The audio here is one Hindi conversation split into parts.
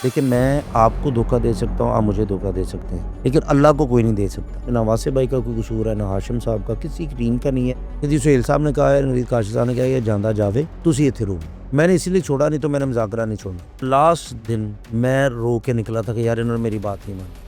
देखिए, मैं आपको धोखा दे सकता हूँ, आप मुझे धोखा दे सकते हैं, लेकिन अल्लाह को कोई नहीं दे सकता। ना वासिफ भाई का कोई कसूर है, ना हाशिम साहब का, किसी की टीम का नहीं है। यदि सुहेल साहब ने कहा है, नवीद काशिफ साहब ने कहा है, ये जांदा जावे, तुसी इत्थे रहो। मैंने इसीलिए छोड़ा, नहीं तो मैंने मुज़ाकरा नहीं छोड़ा। लास्ट दिन मैं रो के निकला था कि यार इन्होंने मेरी बात नहीं मानी।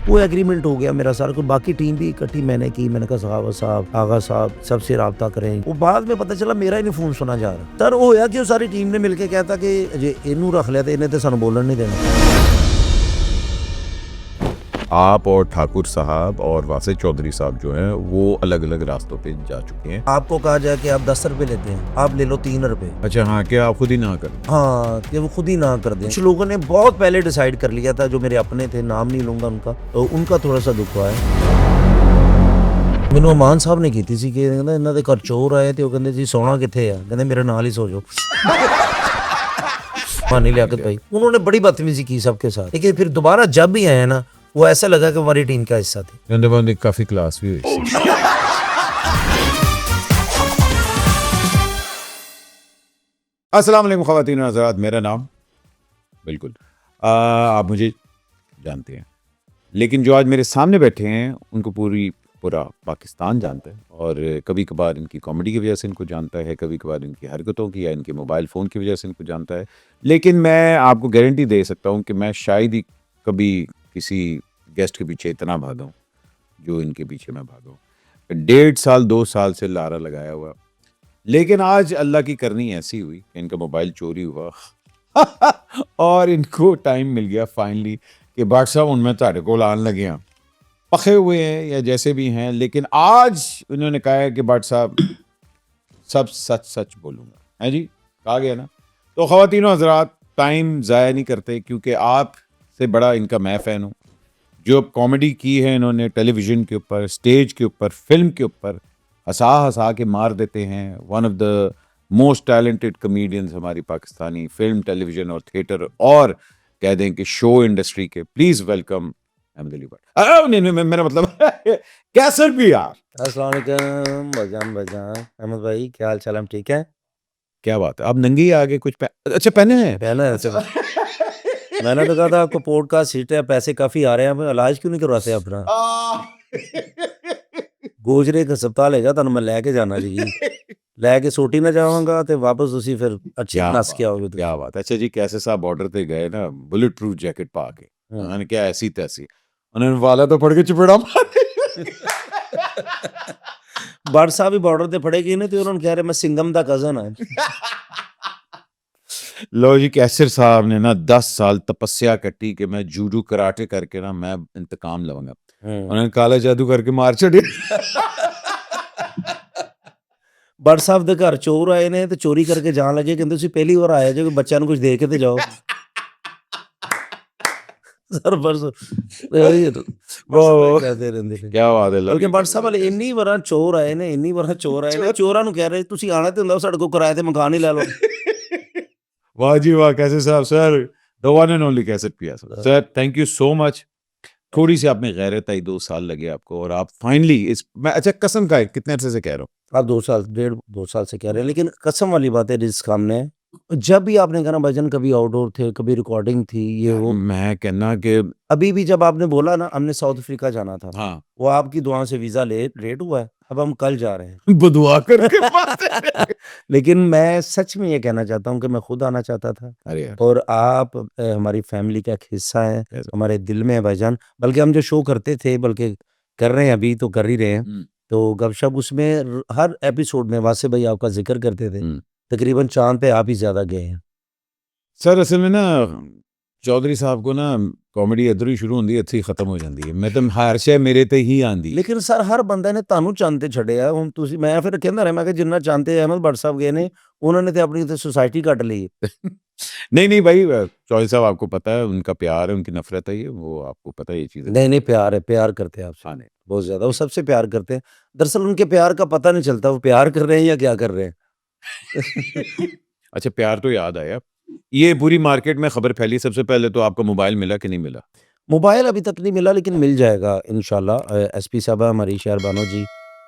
वो एग्रीमेंट हो गया मेरा सारा कुछ, बाकी टीम भी इकट्ठी मैंने की। मैंने कहा सखावत साहब, आगा साहब सबसे राब्ता करें। वो बाद में पता चला मेरा ही नहीं फोन सुना जा रहा। सर वो होया कि वो सारी टीम ने मिलके कहता कि जे इनू रख लिया तो इन्हें तो सानू बोलन नहीं देना। आप और ठाकुर साहब और वासिफ चौधरी साहब जो हैं वो अलग अलग रास्तों पे जा चुके हैं। आपको कहा जाए कि आप 10 रुपए लेते हैं, आप ले लो 3 रुपए। अच्छा, हाँ, क्या आप खुद ही ना करें? हाँ, कि वो खुद ही ना कर दें। कुछ लोगों ने बहुत पहले डिसाइड कर लिया था, जो मेरे अपने थे, नाम नहीं लूंगा उनका, तो उनका थोड़ा सा दुख हुआ है। ਮੈਨੂੰ ਅਮਾਨ ਸਾਹਿਬ ਨੇ ਕੀਤੀ ਸੀ ਕਿ ਕਹਿੰਦਾ ਇਹਨਾਂ ਦੇ ਘਰ ਚੋਰ ਆਏ ਤੇ ਉਹ ਕਹਿੰਦੇ ਜੀ ਸੋਨਾ ਕਿੱਥੇ ਆ, ਕਹਿੰਦੇ ਮੇਰੇ ਨਾਲ ही सो जाओ। मानी लियाकत भाई, उन्होंने बड़ी बदतमीजी की सबके साथ, लेकिन फिर दोबारा जब भी आए ना, वो ऐसा लगा कि हमारी टीम का हिस्सा थे। उनके बाद काफी क्लास भी हुई। अस्सलाम वालेकुम ख़वातीन और हज़रात, मेरा नाम बिल्कुल आप मुझे जानते हैं, लेकिन जो आज मेरे सामने बैठे हैं उनको पूरा पाकिस्तान जानता है। और कभी कभार इनकी कॉमेडी की वजह से इनको जानता है, कभी कभार इनकी हरकतों की या इनके मोबाइल फ़ोन की वजह से इनको जानता है। लेकिन मैं आपको गारंटी दे सकता हूँ कि मैं शायद ही कभी किसी गेस्ट के पीछे इतना भागा हूँ जो इनके पीछे मैं भागा हूँ। 1.5 साल 2 साल से लारा लगाया हुआ, लेकिन आज अल्लाह की करनी ऐसी हुई कि इनका मोबाइल चोरी हुआ और इनको टाइम मिल गया फाइनली कि भट्ट साहब उनमें तारे को लान लगे हैं, पखे हुए हैं या जैसे भी हैं, लेकिन आज उन्होंने कहा है कि भट्ट साहब सब सच सच बोलूँगा। है जी, कहा गया ना। तो ख़वातीनो हज़रात, टाइम ज़ाया नहीं करते, क्योंकि आप से बड़ा इनका मैं फ़ैन हूँ। जो कॉमेडी की है इन्होंने टेलीविज़न के ऊपर, स्टेज के ऊपर, फिल्म के ऊपर, हंसा हंसा के मार देते हैं। One of the most talented comedians हमारी पाकिस्तानी फिल्म, टेलीविज़न और थिएटर और कह दें कि शो इंडस्ट्री के। Please welcome Ahmed Ali Bhatt. नहीं, मेरा मतलब कैसर भी यार। अस्सलाम वालेकुम बजान अहमद भाई, क्या हाल चाल? हम ठीक है। क्या बात है, आप नंगी आगे कुछ अच्छा पहने हैं? पहना है ऐसे। मैंने तो कहा था आपको पॉडकास्ट सीट है, पैसे काफी आ रहे हैं, आप इलाज क्यों नहीं करवाते अपना? गोजरे का अस्पताल है, ਤੁਹਾਨੂੰ ਮੈਂ ਲੈ ਕੇ ਜਾਣਾ ਜੀ। ਲੈ ਕੇ ਸੋਟੀ ਨਾ ਜਾਵਾਂਗਾ ਤੇ ਵਾਪਸ ਤੁਸੀਂ ਫਿਰ ਅੱਛੀ ਨਸ के आओगे। क्या बात है। अच्छा जी, कैसे साहब बॉर्डर पे गए ना, बुलेट प्रूफ जैकेट पा के, उन्होंने क्या ऐसी तैसी, उन्होंने वाला तो फड़ के चपेड़ा मारे। भट्ट साहब भी बॉर्डर ਤੇ ਫੜੇ ਗਏ ਨੇ ਤੇ ਉਹਨਾਂ ਨੂੰ ਕਹਿ ਰਹੇ ਮੈਂ ਸਿੰਗਮ ਦਾ ਕਜ਼ਨ ਹਾਂ। लो जी, कैसर साहब ने ना 10 साल तपस्या कटी कि मैं जूडो कराटे करके ना मैं इंतकाम लवांगा। उन्होंने काला जादू करके मार छड़े। भट्ट ਸਾਹਿਬ ਦੇ ਘਰ ਚੋਰ ਆਏ ਨੇ ਤੇ ਚੋਰੀ ਕਰਕੇ ਜਾਣ ਲੱਗੇ, ਕਹਿੰਦੇ ਤੁਸੀਂ ਪਹਿਲੀ ਵਾਰ ਆਏ ਜੇ, ਬੱਚਿਆਂ ਨੂੰ ਕੁਝ ਦੇ ਕੇ ਤੇ ਜਾਓ। सर परसों कहते रहंदे ने। क्या बात है। बल्कि भट्ट ਸਾਹਿਬ ਵਾਲੇ ਇੰਨੀ ਵਾਰਾਂ ਚੋਰ ਆਏ ਨੇ, ਇੰਨੀ ਵਾਰਾਂ ਚੋਰ ਆਏ ਨੇ, ਚੋਰਾਂ ਨੂੰ ਕਹਿ ਰਹੇ ਤੁਸੀਂ ਆਣਾ ਤੇ ਹੁੰਦਾ ਸਾਡੇ ਕੋਲ ਕਿਰਾਏ ਤੇ ਮਕਾਨ ਹੀ ਲੈ ਲਓ। वाह जी वाह, कैसे साहब sir, the one and only Qaisar Piya sir, thank you so much. थोड़ी सी आप में गैरत आई, 2 साल लगे आपको और आप फाइनली मैं अच्छा कसम का है, कितने अरसे से कह रहा हूँ? आप 2 साल, 1.5 2 साल से कह रहे हैं, लेकिन कसम वाली बात है रिस्क हमने, जब भी आपने कहा ना भजन, कभी आउटडोर थे, कभी रिकॉर्डिंग थी, ये वो, मैं कहना कि अभी भी जब आपने बोला ना हमने साउथ अफ्रीका जाना था, हाँ, वो आपकी दुआओं से वीजा लेट हुआ है, अब हम कल जा रहे हैं। बदुआ करके। लेकिन मैं सच में ये कहना चाहता हूँ कि मैं खुद आना चाहता था, अरे यार, और आप हमारी फैमिली का एक हिस्सा है, हमारे दिल में है भाईजान। बल्कि हम जो शो करते थे, बल्कि कर रहे हैं, अभी तो कर ही रहे हैं, तो गपशप उसमें हर एपिसोड में वासिफ भाई आपका जिक्र करते थे। तकरीबन चांद पे आप ही ज्यादा गए हैं सर। असल में ना चौधरी साहब को ना कॉमेडी इधर ही शुरू होती है, ਇੱਥੇ ਹੀ ਖਤਮ ਹੋ ਜਾਂਦੀ ਹੈ। ਮੈਂ ਤਾਂ ਹਰ ਸ਼ੈ ਮੇਰੇ ਤੇ ਹੀ ਆਂਦੀ। लेकिन सर हर बंदे ने ਤੁਹਾਨੂੰ ਚੰਦ ਤੇ ਛੱਡਿਆ ਹੁਣ ਤੁਸੀਂ। ਮੈਂ ਫਿਰ ਕਹਿੰਦਾ ਰਿਹਾ, ਮੈਂ ਕਿ ਜਿੰਨਾ ਚੰਦ ਤੇ अहमद भट्ट साहब गए ने, उन्होंने तो अपनी तो सोसाइटी काट ली। नहीं भाई, चौधरी साहब आपको पता है उनका प्यार है, उनकी नफरत है, ये वो आपको पता है ये चीज़। नहीं प्यार है, प्यार करते हैं आपसे। हाँ, नहीं बहुत ज्यादा, वो सबसे प्यार करते हैं। दरअसल उनके प्यार का पता नहीं चलता वो प्यार कर रहे हैं या क्या कर रहे हैं। अच्छा, प्यार तो याद आया, ये पूरी मार्केट में खबर फैली, सबसे पहले तो आपको मोबाइल मिला कि नहीं मिला? मोबाइल अभी तक नहीं मिला, लेकिन मिल जाएगा इंशाल्लाह। एसपी साहब हमारी शहर बानो जी,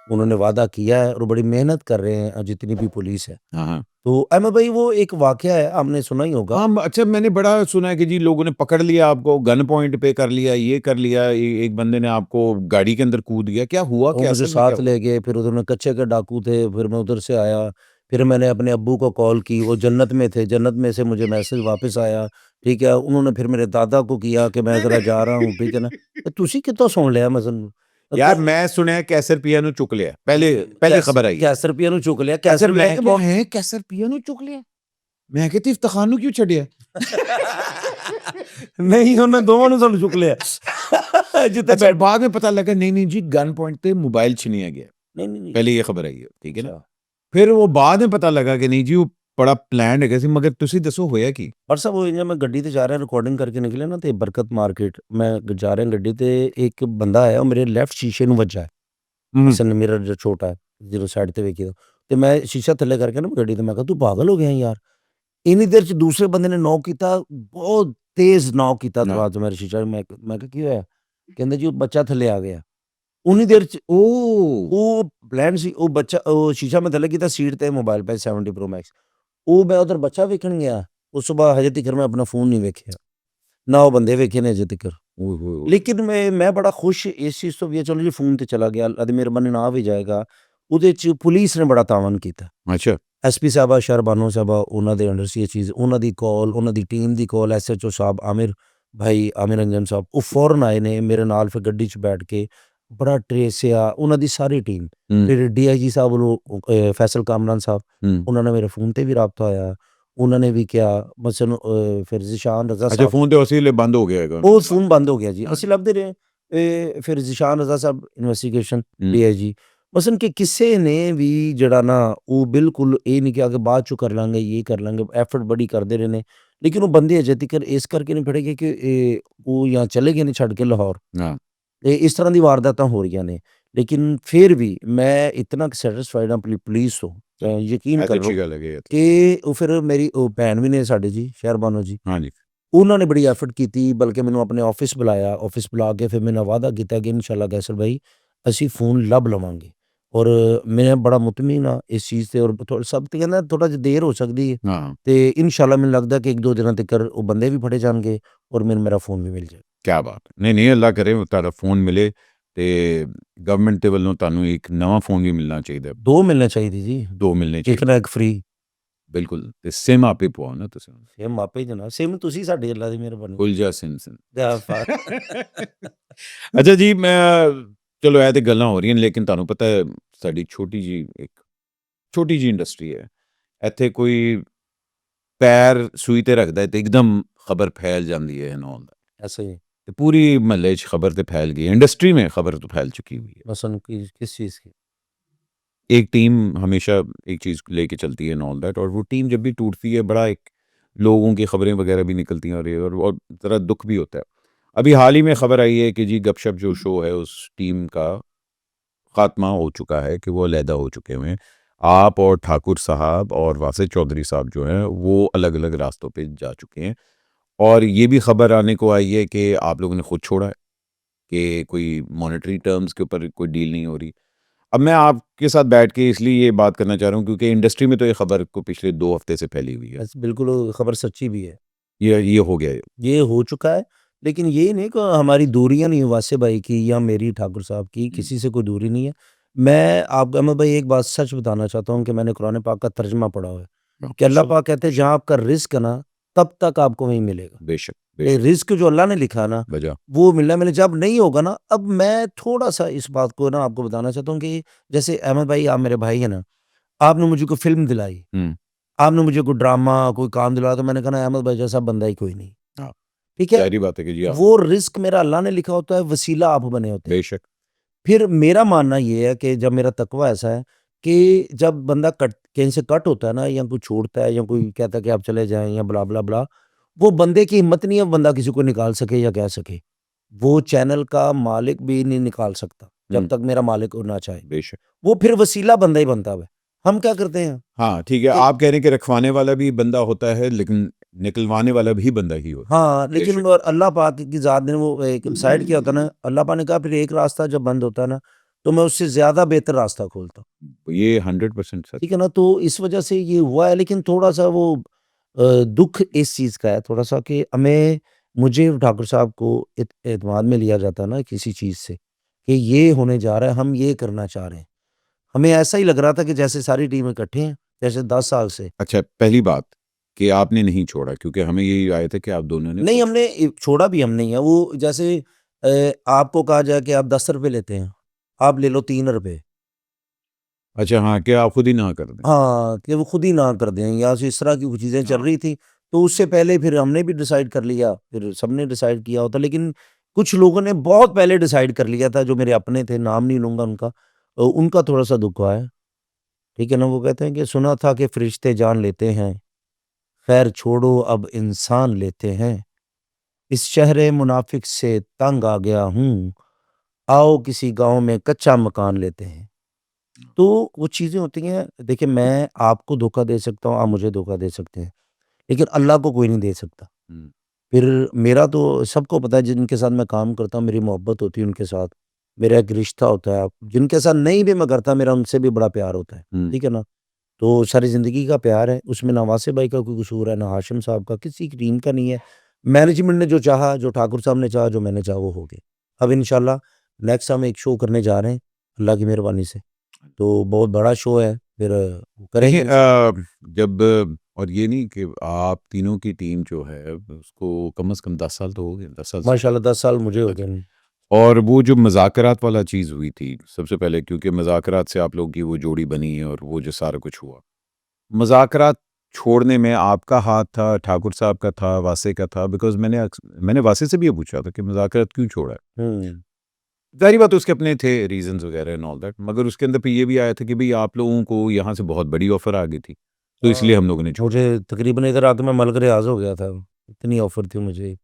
उन्होंने वादा किया है और बड़ी मेहनत कर रहे हैं जितनी भी पुलिस है। हाँ, हाँ। तो अहमद भाई वो एक वाक़या है, आपने सुना ही होगा। हाँ, अच्छा मैंने बड़ा सुना है कि जी लोगों ने पकड़ लिया आपको, गन पॉइंट पे कर लिया, ये कर लिया, एक बंदे ने आपको गाड़ी के अंदर कूद गया, क्या हुआ वो क्या? मुझे असल में क्या साथ हुआ? ले गए, फिर उन्होंने कच्चे के डाकू थे, फिर मैं उधर से आया, फिर मैंने अपने अब्बू को कॉल की, वो जन्नत में थे, जन्नत में से मुझे मैसेज वापस आया, ठीक है? उन्होंने फिर मेरे दादा को किया कि मैं ज़रा जा रहा हूँ, ठीक है ना? तुसी कित्थों सुन लिया मैं सुन यार तो मैं सुनया कैसर पिया नु चुक लिया, पहले खबर आई है। कैसर पिया ਨੂੰ ਚੁੱਕ ਲਿਆ, अच्छा कैसर मैं मैं क्या है कैसर पिया नु चुक लिया? मैं कहती इफ्तिखार नु क्यों छड़िया? ਨਹੀਂ ਉਹਨੇ ਦੋਵਾਂ ਨੂੰ ਸਾਨੂੰ ਚੁੱਕ ਲਿਆ ਜਿੱਥੇ अच्छा बाद में पता लगा नहीं जी गन पॉइंट पे मोबाइल छीनिया गया। ਨਹੀਂ ਨਹੀਂ पहले ये खबर आई है, ठीक है ना? ਅੱਛਾ फिर वो बाद में पता लगा कि नहीं जी वो बड़ा प्लान है ਸੀ ਮਗਰ ਤੁਸੀਂ ਦੱਸੋ ਹੋਇਆ ਕੀ? ਪਰ ਸਭ ਉਹ ਇੰਜ ਮੈਂ ਗੱਡੀ ਤੇ ਜਾ ਰਿਹਾ ਰਿਕਾਰਡਿੰਗ ਕਰਕੇ ਨਿਕਲਿਆ ਨਾ ਤੇ ਬਰਕਤ ਮਾਰਕੀਟ ਮੈਂ ਜਾ ਰਿਹਾ ਗੱਡੀ ਤੇ ਇੱਕ ਬੰਦਾ ਆਇਆ ਉਹ ਮੇਰੇ ਲੈਫਟ ਸ਼ੀਸ਼ੇ ਨੂੰ ਵੱਜਾ ਹੈ ਇਸਨ ਮਿਰਰ ਜੋ ਛੋਟਾ ਹੈ ਜਦੋਂ ਸਾਈਡ ਤੇ ਵੇਖੀ ਤੇ ਮੈਂ ਸ਼ੀਸ਼ਾ ਥੱਲੇ ਕਰਕੇ ਨਾ ਗੱਡੀ ਤੇ ਮੈਂ ਕਿਹਾ ਤੂੰ ਪਾਗਲ ਹੋ ਗਿਆ ਯਾਰ ਇੰਨੀ ਦੇਰ ਚ ਦੂਸਰੇ ਬੰਦੇ ਨੇ ਨੌਕ ਕੀਤਾ ਬਹੁਤ ਤੇਜ਼ ਨੌਕ ਕੀਤਾ ਹਾਂ। ਦਰਵਾਜ਼ੇ ਮੇਰੇ ਸ਼ੀਸ਼ਾ ਮੈਂ ਕਿਹਾ ਕੀ ਹੋਇਆ ਕਹਿੰਦੇ ਜੀ ਉਹ ਬੱਚਾ ਥੱਲੇ ਆ ਗਿਆ ਉਨੀ ਦੇਰ ਚ ओ ਉਹ ਪਲਾਨ ਸੀ ਉਹ ਬੱਚਾ ਉਹ ਸ਼ੀਸ਼ਾ ਮੈਂ ਥੱਲੇ ਕੀਤਾ ਸੀਟ ਤੇ ਮੋਬਾਈਲ ਪੈ 70 ਪ੍ਰੋ ਮੈਕਸ ਉਹ ਮੈਂ ਉਧਰ ਬੱਚਾ ਵੇਖਣ ਗਿਆ ਉਸ ਤੋਂ ਬਾਅਦ ਹਜੇ ਤੱਕ ਮੈਂ ਆਪਣਾ ਫੋਨ ਨਹੀਂ ਵੇਖਿਆ ਨਾ ਉਹ ਬੰਦੇ ਵੇਖੇ ਨੇ ਹਜੇ ਤੱਕ ओए होए होए। ਲੇਕਿਨ ਮੈਂ ਬੜਾ ਖੁਸ਼ ਇਸ ਚੀਜ਼ ਤੋਂ ਵੀ ਹੈ, ਚਲੋ ਜੀ ਫੋਨ ਤੇ ਚਲਾ ਗਿਆ ਅੱਲਾ ਦੀ ਮਿਹਰਬਾਨੀ ਨਾਲ ਆ ਵੀ ਜਾਏਗਾ ਉਹਦੇ ਚ ਪੁਲਿਸ ਨੇ ਬੜਾ ਤਾਵਨ ਕੀਤਾ अच्छा ਐਸਪੀ ਸਾਹਿਬਾ ਸ਼ਰਬਾਨੋ ਸਾਹਿਬਾ ਉਹਨਾਂ ਦੇ ਅੰਡਰ ਸੀ ਇਹ ਚੀਜ਼ ਉਹਨਾਂ ਦੀ ਕਾਲ ਉਹਨਾਂ ਦੀ ਟੀਮ ਦੀ ਕਾਲ ਐਸਐਚਓ ਸਾਹਿਬ ਆਮਿਰ ਭਾਈ ਆਮਿਰ ਰੰਜਨ ਸਾਹਿਬ ਉਹ ਫੌਰਨ ਆਏ ਨੇ ਮੇਰੇ ਨਾਲ ਫਿਰ ਗੱਡੀ 'ਚ ਬੈਠ ਕੇ ਬੜਾ ਟਰੇਸਿਆ ਉਹਨਾਂ ਦੀ ਸਾਰੀ ਟੀਮ हम्म, ਫਿਰ ਡੀਆਈਜੀ ਸਾਹਿਬ ਵੱਲੋਂ ਫੈਸਲ ਕਾਮਰਾਨ ਸਾਹਿਬ हम्म। ਉਹਨਾਂ ਨੇ ਮੇਰੇ ਫੋਨ ਤੇ ਵੀ ਰਾਬਤਾ ਹੋਇਆ ਉਹਨਾਂ ਨੇ ਵੀ ਕਿਹਾ ਮਸਨ ਫਿਰ ਜ਼ਿਸ਼ਾਨ ਰਜ਼ਾ अच्छा ਸਾਹਿਬ फोन तो उसी लिए बंद हो गया है ਉਹ ਫੋਨ ਬੰਦ ਹੋ ਗਿਆ ਜੀ ਅਸੀਂ ਲੱਭਦੇ ਰਹੇ ਫਿਰ ਜ਼ਿਸ਼ਾਨ ਰਜ਼ਾ ਸਾਹਿਬ ਇਨਵੈਸਟੀਗੇਸ਼ਨ ਡੀਆਈਜੀ ਮਸਨ ਕਿ ਕਿਸੇ ਨੇ ਵੀ ਜਿਹੜਾ ਨਾ ਉਹ ਬਿਲਕੁਲ ਇਹ ਨਹੀਂ ਕਿਹਾ ਕਿ ਬਾਅਦ ਚੋਂ ਕਰ ਲਾਂਗੇ ਇਹ ਕਰ ਲਾਂਗੇ ਐਫਰਟ ਬੜੀ ਕਰਦੇ ਰਹੇ ਨੇ ਲੇਕਿਨ ਉਹ ਬੰਦੇ ਅਜੇ ਤੱਕ ਇਸ ਕਰਕੇ ਨਹੀਂ ਫੜੇ ਗਏ ਕਿ ਉਹ ਜਾਂ ਚਲੇ ਗਏ ਨੇ ਛੱਡ ਕੇ ਲਾਹੌਰ हाँ ਇਸ ਤਰ੍ਹਾਂ ਦੀ ਵਾਰਦਾਤਾਂ ਹੋ ਰਹੀਆਂ ਨੇ ਲੇਕਿਨ ਫਿਰ ਵੀ ਮੈਂ ਇਤਨਾ ਸੈਟੀਸਫਾਈਡ ਹਾਂ ਪੁਲਿਸ ਤੋਂ ਯਕੀਨ ऐसे अच्छी ਕਰੋ गल है ये तो। ਕਿ ਉਹ ਫਿਰ ਮੇਰੀ ਉਹ ਭੈਣ ਵੀ ਨੇ ਸਾਡੇ ਜੀ ਸ਼ਹਿਰਬਾਨੋ ਜੀ हाँ जी ਉਹਨਾਂ ਨੇ ਬੜੀ ਐਫਰਟ ਕੀਤੀ ਬਲਕਿ ਮੈਨੂੰ ਆਪਣੇ ਆਫਿਸ ਬੁਲਾਇਆ ਆਫਿਸ ਬੁਲਾ ਕੇ ਫਿਰ ਮੈਨੂੰ ਵਾਅਦਾ ਕੀਤਾ ਕਿ ਇਨਸ਼ਾਅੱਲਾ ਕੈਸਰ ਭਾਈ ਅਸੀਂ ਫੋਨ ਲੱਭ ਲਵਾਂਗੇ ਔਰ ਮੈਂ ਬੜਾ ਮੁਤਮੀਨ ਹਾਂ ਇਸ ਚੀਜ਼ ਤੇ ਔਰ ਸਭ ਤੇ ਕਹਿੰਦਾ ਥੋੜਾ ਜਿਹਾ ਦੇਰ ਹੋ ਸਕਦੀ ਹੈ हाँ ਤੇ ਇਨਸ਼ਾਅੱਲਾ ਮੈਨੂੰ ਲੱਗਦਾ ਕਿ 1-2 ਦਿਨਾਂ ਤੱਕ ਉਹ ਬੰਦੇ ਵੀ ਫੜੇ ਜਾਣਗੇ ਔਰ ਮੈਨੂੰ ਮੇਰਾ ਫੋਨ ਵੀ ਮਿਲ ਜਾਏ क्या बात है। नहीं नहीं अल्लाह करे तारा फोन मिले ते गवर्नमेंट ਦੇ ਵੱਲੋਂ ਤੁਹਾਨੂੰ ਇੱਕ ਨਵਾਂ ਫੋਨ ਵੀ ਮਿਲਣਾ ਚਾਹੀਦਾ 2 ਮਿਲਣੇ ਚਾਹੀਦੇ ਜੀ ਦੋ ਮਿਲਣੇ ਇੱਕ ਚਾਹੀਦੇ ਨਾ ਇੱਕ ਫ੍ਰੀ ਬਿਲਕੁਲ ਤੇ ਸਿਮ ਆਪੇ ਪਵਾਓ ਨਾ ਤੁਸੀਂ ਸੇਮ ਮਾਪੇ ਜਨਾਬ ਸੇਮ ਤੁਸੀਂ ਸਾਡੇ ਅੱਲਾ ਦੀ ਮਿਹਰਬਾਨੀ ਉਲਝਾ ਸਿਮ ਸਿਮ ਦਾ ਫਾ- ਅੱਛਾ ਜੀ ਮੈਂ ਚਲੋ ਇਹ ਤੇ ਗੱਲਾਂ ਹੋ ਰਹੀਆਂ ਨੇ, ਲੇਕਿਨ ਤੁਹਾਨੂੰ ਪਤਾ ਹੈ ਸਾਡੀ ਛੋਟੀ ਜੀ ਇੰਡਸਟਰੀ ਹੈ ਇੱਥੇ ਕੋਈ ਪੈਰ ਸੂਈ ਤੇ ਰੱਖਦਾ ਹੈ ਤੇ ਇੱਕਦਮ ਖਬਰ ਫੈਲ ਜਾਂਦੀ ਹੈ ਨਾ ਹੁੰਦਾ ऐसे ही ਤੇ ਪੂਰੀ ਮਹੱਲੇ 'ਚ ਖਬਰ ਤੇ फैल गई है इंडस्ट्री में खबर तो फैल चुकी हुई है मसन किस चीज़ की एक टीम हमेशा एक चीज़ लेके चलती है ऑल दैट और वो टीम जब भी टूटती है बड़ा एक लोगों की खबरें वगैरह भी निकलती हैं और ज़रा दुख भी होता है। अभी हाल ही में खबर आई है कि जी गपशप जो शो है उस टीम का खात्मा हो चुका है कि वो अलहदा हो चुके हुए हैं। आप और ठाकुर साहब और वासिफ चौधरी साहब जो हैं वो अलग अलग रास्तों पे जा चुके हैं और ये भी खबर आने को आई है कि आप लोगों ने खुद छोड़ा है कि कोई मॉनेटरी टर्म्स के ऊपर कोई डील नहीं हो रही। अब मैं आपके साथ बैठ के इसलिए ये बात करना चाह रहा हूँ क्योंकि इंडस्ट्री में तो ये खबर को पिछले 2 हफ्ते से फैली हुई है। बस बिल्कुल वो खबर सच्ची भी है ये हो गया है। ये हो चुका है लेकिन ये नहीं कि हमारी दूरियां नहीं वासे भाई की या मेरी ठाकुर साहब की किसी से कोई दूरी नहीं है मैं आप अहमद भाई एक बात सच बताना चाहता हूँ कि मैंने कुरान पाक का तर्जमा पढ़ा हुआ है कि अल्लाह पाक कहते हैं जहाँ आपका रिस्क है ना तब तक आपको वहीं मिलेगा बेशक ये बेशक रिस्क जो अल्लाह ने लिखा है ना बजा वो मिलना मिले जब नहीं होगा ना अब मैं थोड़ा सा इस बात को ना आपको बताना चाहता हूँ कि जैसे अहमद भाई आप मेरे भाई है ना आपने मुझे कोई फिल्म दिलाई हम्म, आपने मुझे कोई ड्रामा कोई काम दिलाया तो मैंने कहा ना अहमद भाई जैसा बंदा ही कोई नहीं हाँ, ठीक है जाहिर बात है कि जी हाँ, वो रिस्क मेरा अल्लाह ने लिखा होता है वसीला आप बने होते हैं बेशक फिर मेरा मानना ये है कि जब मेरा तकवा ऐसा है कि जब बंदा कहीं से कट होता है ना या कोई छोड़ता है या कोई कहता है कि आप चले जाएं या ब्ला ब्ला ब्ला वो बंदे की हिम्मत नहीं है बंदा किसी को निकाल सके या कह सके वो चैनल का मालिक भी नहीं निकाल सकता जब तक मेरा मालिक ना चाहे बेशक वो फिर वसीला बंदा ही बनता है हम क्या करते हैं हाँ ठीक है। कि- आप कह रहे हैं कि रखवाने वाला भी बंदा होता है लेकिन निकलवाने वाला भी बंदा ही होता हाँ लेकिन बेशक। और अल्लाह पाक की ज़ात ने वो एक साइड किया होता है ना अल्लाह पाक ने कहा फिर एक रास्ता जब बंद होता है ना तो मैं उससे ज़्यादा बेहतर रास्ता खोलता हूँ। ये 100% सच। ठीक है ना? तो इस वजह से ये हुआ है, लेकिन थोड़ा-सा वो दुःख इस चीज़ का है थोड़ा-सा कि मुझे ठाकुर साहब को एतमाद में लिया जाता है ना किसी चीज़ से, कि ये होने जा रहा है, हम ये करना चाह रहे हैं। हमें ऐसा ही लग रहा था कि जैसे सारी टीम इकट्ठे हैं, जैसे 10 साल से। अच्छा, पहली बात कि आपने नहीं छोड़ा, क्योंकि हमें यही आया था कि आप दोनों ने नहीं, हमने छोड़ा भी हम नहीं है, वो जैसे आपको कहा जाए कि आप ₹10 लेते हैं, आप ले लो ₹3। अच्छा हाँ, कि आप खुद ही ना कर दें। हाँ, कि वो खुद ही ना कर दें या से इस तरह की कुछ चीज़ें चल हाँ। रही थी, तो उससे पहले फिर हमने भी डिसाइड कर लिया, फिर सबने डिसाइड किया होता, लेकिन कुछ लोगों ने बहुत पहले डिसाइड कर लिया था, जो मेरे अपने थे, नाम नहीं लूँगा उनका। उनका थोड़ा-सा दुःख हुआ है, ठीक है ना? वो कहते हैं कि सुना था कि फ़रिश्ते जान लेते हैं, खैर छोड़ो अब इंसान लेते हैं, इस शहरे मुनाफ़िक से तंग आ गया हूँ, आओ किसी गाँव में कच्चा मकान लेते हैं। तो वो चीज़ें होती हैं, देखिए मैं आपको धोखा दे सकता हूँ, आप मुझे धोखा दे सकते हैं, लेकिन अल्लाह को कोई नहीं दे सकता। हुँ, फिर मेरा तो सबको पता है, जिनके साथ मैं काम करता हूँ, मेरी मोहब्बत होती है उनके साथ, मेरा एक रिश्ता होता है। जिनके साथ नहीं भी मैं करता, मेरा उनसे भी बड़ा प्यार होता है, हुँ। ठीक है ना? तो सारी ज़िंदगी का प्यार है, उसमें ना वासे भाई का कोई कसूर है, ना हाशिम साहब का, किसी की टीम का नहीं है। मैनेजमेंट ने जो चाहा, जो ठाकुर साहब ने चाहा, जो मैंने चाहा, वो हो गया। अब इंशाल्लाह नेक्स्ट हम एक शो करने जा रहे हैं, अल्लाह की मेहरबानी से। तो बहुत बड़ा शो है, फिर देखिए करेंगे इंशाल्लाह। जब और ये नहीं कि आप तीनों की टीम जो है उसको कम से कम 10 साल तो हो गए, 10 साल से। माशाल्लाह 10 साल मुझे हो अच्छा। गए। और वो जो मुज़ाकरात वाला चीज़ हुई थी, सबसे पहले क्योंकि मुज़ाकरात से आप लोगों की वो जोड़ी बनी और वो जो सारा कुछ हुआ। मुज़ाकरात छोड़ने में आपका हाथ था, ठाकुर साहब का था, वासे का था? बिकॉज़ मैंने वासे से भी ये पूछा था कि मुज़ाकरात क्यों छोड़ा है? हुँ। ज़ाहिर बात है उसके अपने थे रीज़न्स वगैरह एंड ऑल दैट, मगर उसके अंदर पे ये भी आया था कि भई आप लोगों को यहाँ से बहुत बड़ी ऑफ़र आ गई थी, तो इसलिए हाँ, हम लोगों ने छोड़ मुझे दिया। तकरीबन इधर आके मैं मलक रियाज़ हो गया था। इतनी ऑफ़र थी मुझे।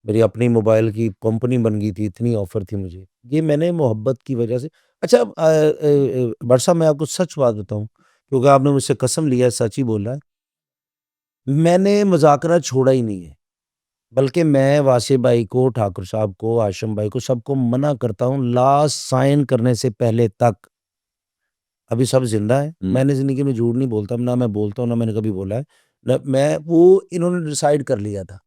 मेरी अपनी मोबाइल की कंपनी बन गई थी, इतनी ऑफ़र थी मुझे। ये मैंने मोहब्बत की वजह से। अच्छा, बट साहब मैं आपको सच बात बताऊँ, क्योंकि आपने मुझसे कसम लिया है, सच ही बोला है। मैंने मुज़ाकरा छोड़ा ही नहीं है। बल्कि मैं वासे भाई को, ठाकुर साहब को, हाशिम भाई को, सबको मना करता हूँ लास्ट साइन करने से पहले तक। अभी सब ज़िंदा हैं। हुँ। मैंने ज़िंदगी में झूठ नहीं बोलता, ना मैं बोलता हूँ, ना मैंने कभी बोला है। न मैं वो इन्होंने डिसाइड कर लिया था।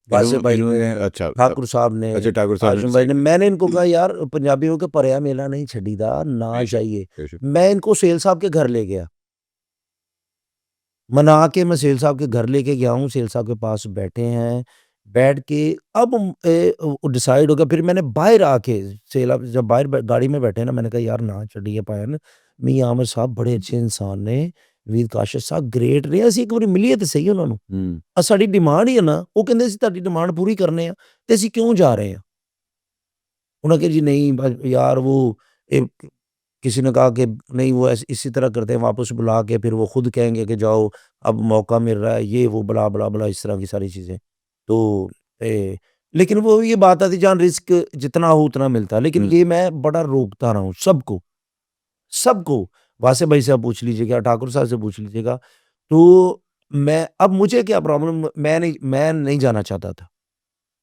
वासे भाई ने, इन्होंने अच्छा ठाकुर साहब ने, अच्छा ठाकुर साहब ने हाशिम भाई डिसाइड ने। कर मैंने इनको कहा यार पंजाबियों के भरिया मेला नहीं छड़ीदा, ना बेशक, जाइए। बेशक। मैं इनको सेल साहब के घर ले गया। मना के मैं सेल साहब के घर लेके गया हूँ, सेल साहब के पास बैठे हैं। बैठ के अब डिसाइड हो गया, फिर मैंने बाहर आके सेल अब जब बाहर गाड़ी में बैठे ना, मैंने कहा यार ना छड़िए भैन, मियां आमिर साहब बड़े अच्छे इंसान ने, वीर काशिफ साहब ग्रेट ने, ਅਸੀਂ ਇੱਕ ਵਾਰੀ ਮਿਲੀਏ ਤੇ ਸਹੀ ਉਹਨਾਂ ਨੂੰ। हुँ, ਸਾਡੀ ਡਿਮਾਂਡ ਹੀ ਹੈ ਨਾ, ਉਹ ਕਹਿੰਦੇ ਅਸੀਂ ਤੁਹਾਡੀ ਡਿਮਾਂਡ ਪੂਰੀ ਕਰਨੇ ਆ ਤੇ ਅਸੀਂ ਕਿਉਂ ਜਾ ਰਹੇ ਹਾਂ। ਉਹਨਾਂ कहा जी नहीं यार वो ए, किसी ने कहा कि नहीं वो ऐसे इसी तरह करते हैं, वापस बुला के फिर वो खुद कहेंगे कि जाओ अब मौका मिल रहा है, ये वो बला बला बला इस तरह की सारी चीज़ें। तो लेकिन वो ये बात आती, जहाँ रिस्क जितना हो उतना मिलता है, लेकिन हुँ। ये मैं बड़ा रोकता रहा हूँ सबको, सबको। वासे भाई से आप पूछ लीजिएगा, ठाकुर साहब से पूछ लीजिएगा। तो मैं अब मुझे क्या प्रॉब्लम, मैं नहीं जाना चाहता था,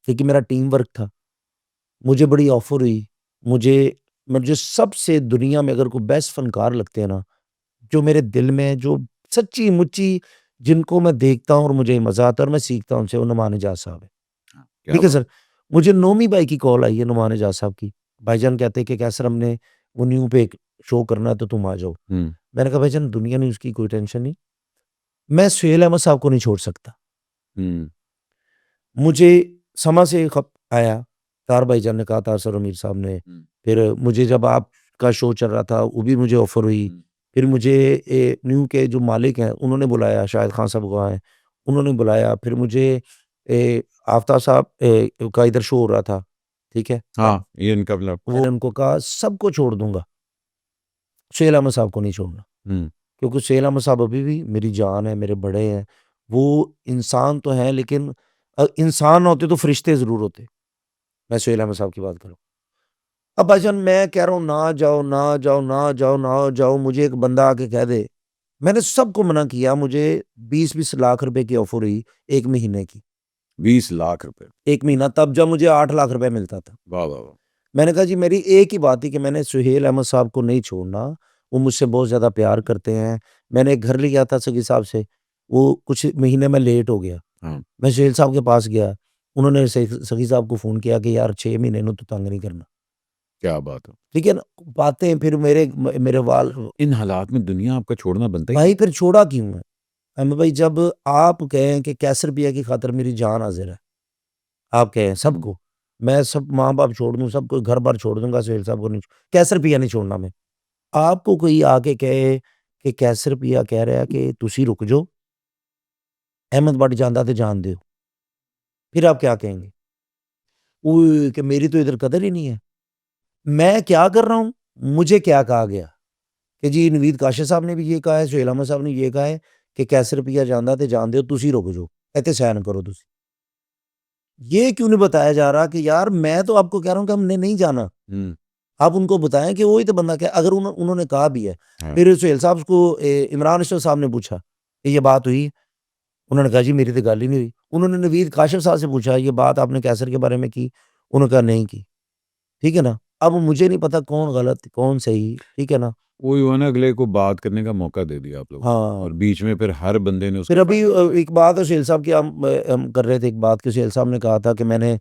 क्योंकि मेरा टीम वर्क था। मुझे बड़ी ऑफ़र हुई। मुझे मुझे सबसे दुनिया में अगर कोई बेस्ट फ़नकार लगते हैं ना, जो मेरे दिल में जो सच्ची-मुच्ची जिनको मैं देखता हूँ और मुझे मज़ा आता है और मैं सीखता हूँ उनसे, वो नुमान इजाज़ साहब हैं। क्या ठीक है बात! सर। मुझे नौमी भाई की कॉल आई है, नुमान इजाज़ साहब की। भाईजान कहते हैं कि कैसर हमने वो न्यू पे एक शो करना है तो तुम आ जाओ। हुँ, मैंने कहा भाईजान दुनिया न्यूज़ की कोई टेंशन नहीं। मैं सुहेल अहमद साहब को नहीं छोड़ सकता। हुँ, मुझे समा से खत आया, तार भाईजान ने कहा, तार सरोमीर साहब ने। हुँ, फिर मुझे जब आपका शो चल रहा था, वो भी मुझे ऑफ़र हुई। हुँ। फिर मुझे न्यू के जो मालिक हैं, उन्होंने बुलाया, शाहिद खान साहब वहाँ हैं, उन्होंने बुलाया। फिर मुझे आफ्ताब साहब का इधर शो हो रहा था, ठीक है? हाँ, ये इनका मतलब वो मैंने उनको कहा सबको छोड़ दूँगा, सुहेल अहमद साहब को नहीं छोड़ना। हुँ, क्योंकि सुहेल अहमद साहब अभी भी मेरी जान है, मेरे बड़े हैं। वो इंसान तो हैं, लेकिन इंसान ना होते तो फरिश्ते ज़रूर होते। मैं सुहेल अहमद साहब की बात कर रहा हूँ। अब भाईजान मैं कह रहा हूँ ना जाओ, ना जाओ, ना जाओ, ना जाओ, मुझे एक बंदा आके कह दे। मैंने सबको मना किया, मुझे 20-20 लाख रुपए की ऑफ़र हुई 1 महीने की। 20 लाख रुपए। 1 महीना तब जब मुझे 8 लाख रुपए मिलता था। वाह, वाह, वाह! मैंने कहा जी मेरी एक ही बात थी कि मैंने सुहेल अहमद साहब को नहीं छोड़ना, वो मुझसे बहुत ज़्यादा प्यार करते हैं। मैंने एक घर लिया था सगी साहब से, वो कुछ महीने में लेट हो गया। हाँ, मैं सुहेल साहब के पास गया, उन्होंने सगी साहब को फ़ोन किया कि यार 6 महीने ਨੂੰ तो तंग नहीं करना। क्या बात है। ठीक है ना? बातें फिर मेरे वाल इन हालात में दुनिया आपका छोड़ना बनता ही भाई फिर छोड़ा क्यों है? अहमद भाई जब आप कहें कि कैसर पिया की खातिर मेरी जान हाज़िर है, आप कहें सबको, मैं सब माँ-बाप छोड़ दूँ, सबको घर-बार छोड़ दूँगा, सुहेल साहब को नहीं कैसर पिया नहीं छोड़ना मैं। आपको कोई आके कहे कि कैसर पिया कह रहा है कि तुसी रुक जाओ, अहमद बट जांदा ते जान दियो, फिर आप क्या कहेंगे? ओए! कि मेरी तो इधर कदर ही नहीं है। मैं क्या कर रहा हूँ? मुझे क्या कहा गया कि जी नवीद काशा साहब ने भी ये कहा है, सुहेल अहमद साहब ने ये कहा है कि कैसर पिया जांदा ते जान दियो, तुसी रुक जाओ, इत्थे साइन करो तुसी। ये क्यों नहीं बताया जा रहा कि यार मैं तो आपको कह रहा हूँ कि हमने नहीं जाना। हुँ, आप उनको बताएँ कि वही तो बंदा क्या अगर उन्होंने कहा भी है। हाँ। फिर सुहेल साहब को इमरान अशरफ साहब ने पूछा कि ये बात हुई? उन्होंने कहा जी मेरी तो गल ही नहीं हुई। उन्होंने नवीद काशिफ साहब से पूछा ये बात आपने कैसर के बारे में की? उन्होंने कहा नहीं की। ठीक है ना? अब मुझे नहीं पता कौन गलत, कौन सही, ठीक है ना? वही हुआ ना, अगले को बात करने का मौका दे दिया आप लोगों ने हाँ। और बीच में फिर हर बंदे ने फिर उसका अभी फ़ायदा एक बात है सुहेल साहब की हम कर रहे थे एक बात कि सुहेल साहब ने कहा था कि मैंने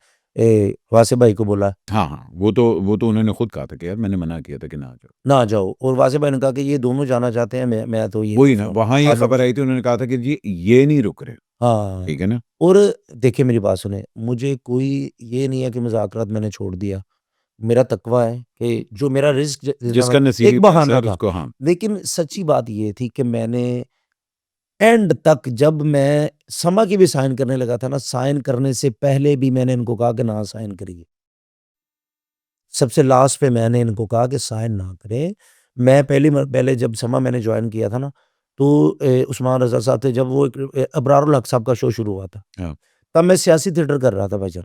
वासिफ भाई को बोला हाँ, हाँ, वो तो उन्होंने खुद कहा था कि यार मैंने मना किया था कि ना जाओ। ना जाओ और वासिफ भाई ने कहा कि ये दोनों जाना चाहते हैं, मैं तो ये वही पूछ ना, रहा हूँ। वहाँ ये आप खबर समझ आई थी, उन्होंने कहा था कि जी ये नहीं रुक रहे, हाँ। ठीक है ना? और देखिए मेरी बात सुनें, मुझे कोई ये नहीं है कि मुज़ाकरात मैंने छोड़ दिया। मेरा तकवा है कि जो मेरा रिस्क जितना मैं जिसका नसीबी एक बहाना फैसला है था। उसको हाँ, लेकिन सच्ची बात ये थी कि मैंने एंड तक जब मैं समा की भी साइन करने लगा था ना, साइन करने से पहले भी मैंने इनको कहा कि ना साइन करिए। सबसे लास्ट पे मैंने इनको कहा कि साइन ना करें। मैं पहले जब समा मैंने जॉइन किया था ना, तो उस्मान रज़ा साहब थे जब वो एक अबरारुल हक साहब का शो शुरू हुआ था। हाँ, तब मैं सियासी थिएटर कर रहा था भाईजान।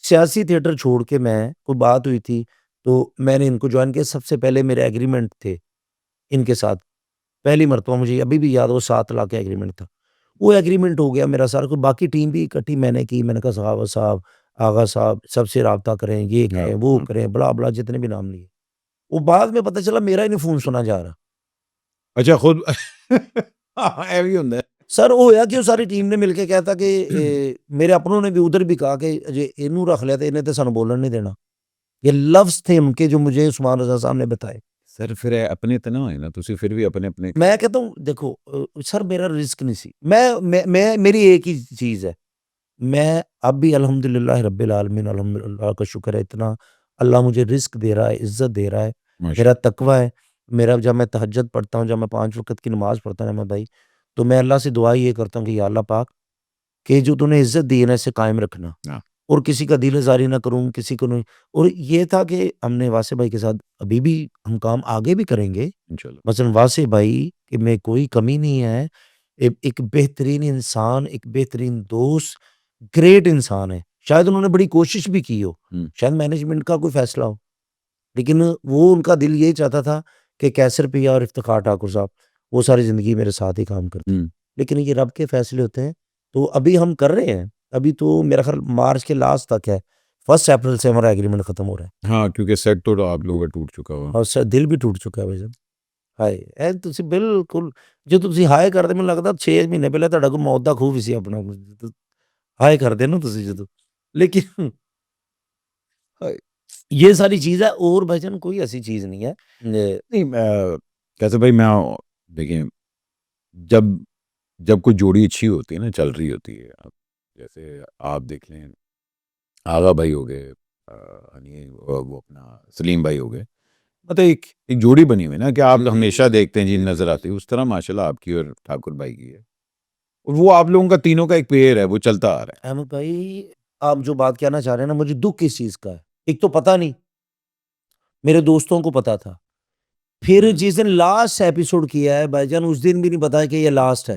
सियासी थिएटर छोड़ के मैं कोई बात हुई थी, तो मैंने इनको जॉइन किया। सबसे पहले मेरे एग्रीमेंट थे इनके साथ। पहली मर्तबा मुझे अभी भी याद है वो 7 लाख का एग्रीमेंट था। वो एग्रीमेंट हो गया मेरा सारा कुछ बाकी टीम भी इकट्ठी मैंने की। मैंने कहा सखावत साहब, आगा साहब सबसे राब्ता करें, ये हाँ, करें, वो हाँ। करें, ब्ला-ब्ला जितने भी नाम लिए। वो बाद में पता चला मेरा ही नहीं फ़ोन सुना जा रहा। अच्छा खुद हाँ, ਇਹ ਵੀ ਹੁੰਦਾ है। सर वो होया कि वो सारी टीम ने मिलके कहता कि मेरे अपनों ने भी उधर भी कहा कि जे इनू रख लिया तो इन्हें तो सानू बोलन नहीं देना। ये लफ्ज़ थे उनके जो मुझे उस्मान रज़ा साहब ने बताए। सर फिर अपने तो ना होए ना, तुसी फिर भी अपने-अपने मैं कहता हूँ देखो सर मेरा रिस्क नहीं सी। मैं मेरी एक ही चीज़ है। मैं अब भी अल्हम्दुलिल्लाह रब्बिल आलमीन अल्हम्दुलिल्लाह का शुक्र है इतना अल्लाह मुझे रिज़्क दे रहा है, इज़्ज़त दे रहा है। मेरा माशा तकवा है। मेरा जब मैं तहज्जुद पढ़ता हूँ, जब मैं 5 वक़्त की नमाज़ पढ़ता हूँ ना मैं भाई, तो मैं अल्लाह से दुआ ये करता हूँ कि या अल्लाह पाक कि जो तूने इज़्ज़त दी है ना इसे कायम रखना हाँ, और किसी का दिल आज़ारी ना करूँ, किसी को नहीं और ये था कि हमने वासिफ़ भाई के साथ अभी भी हम काम आगे भी करेंगे। इंशाल्लाह। मसलन वासिफ़ भाई कि में कोई कमी नहीं है। एक बेहतरीन इंसान, एक बेहतरीन दोस्त, ग्रेट इंसान है। शायद उन्होंने बड़ी कोशिश भी की हो, हुँ, शायद मैनेजमेंट का कोई फ़ैसला हो, लेकिन वो उनका दिल यही चाहता था कि कैसर पिया और इफ्तिख़ार ठाकुर साहब, वो सारी ज़िंदगी मेरे साथ ही काम करते। हुँ। लेकिन ये रब के फ़ैसले होते हैं, तो अभी हम कर रहे हैं। अभी तो मेरा ख़्याल मार्च के लास्ट तक है। 1 अप्रैल से हमारा एग्रीमेंट ख़त्म हो रहा है हाँ, क्योंकि सेट तो आप लोगों का टूट चुका हुआ। और दिल भी टूट चुका है भाई साहब। ਹਾਏ! ਇਹ ਤੁਸੀਂ ਬਿਲਕੁਲ ਜਦੋਂ ਤੁਸੀਂ ਹਾਏ ਕਰਦੇ ਮੈਨੂੰ ਲੱਗਦਾ 6 ਮਹੀਨੇ ਪਹਿਲਾਂ ਤੁਹਾਡਾ ਕੋਈ ਮੌਤ ਦਾ ਖੂਹ ਵੀ ਸੀ ਆਪਣਾ ਜਦੋਂ ਹਾਏ ਕਰਦੇ ਨਾ ਤੁਸੀਂ ਜਦੋਂ। लेकिन हाय ये सारी चीज़ है और भाईजान कोई ऐसी चीज़ नहीं है। नहीं कैसे भाई मैं देखिए जब जब कोई जोड़ी अच्छी होती है ना, चल रही होती है, अब जैसे आप देख लें आगा भाई हो गए वो अपना सलीम भाई हो गए। मतलब एक जोड़ी बनी हुई है ना कि आप हमेशा देखते हैं जी नज़र आती है, उस तरह माशाल्लाह आपकी और ठाकुर भाई की है। और वो आप लोगों का तीनों का एक पेयर है, वो चलता आ रहा है। अहमद भाई आप जो बात कहना चाह रहे हैं ना मुझे दुःख किस चीज़ का है। एक तो पता नहीं, मेरे दोस्तों को पता था। फिर जिस दिन लास्ट एपिसोड किया है भाईजान उस दिन भी नहीं पता है कि ये लास्ट है।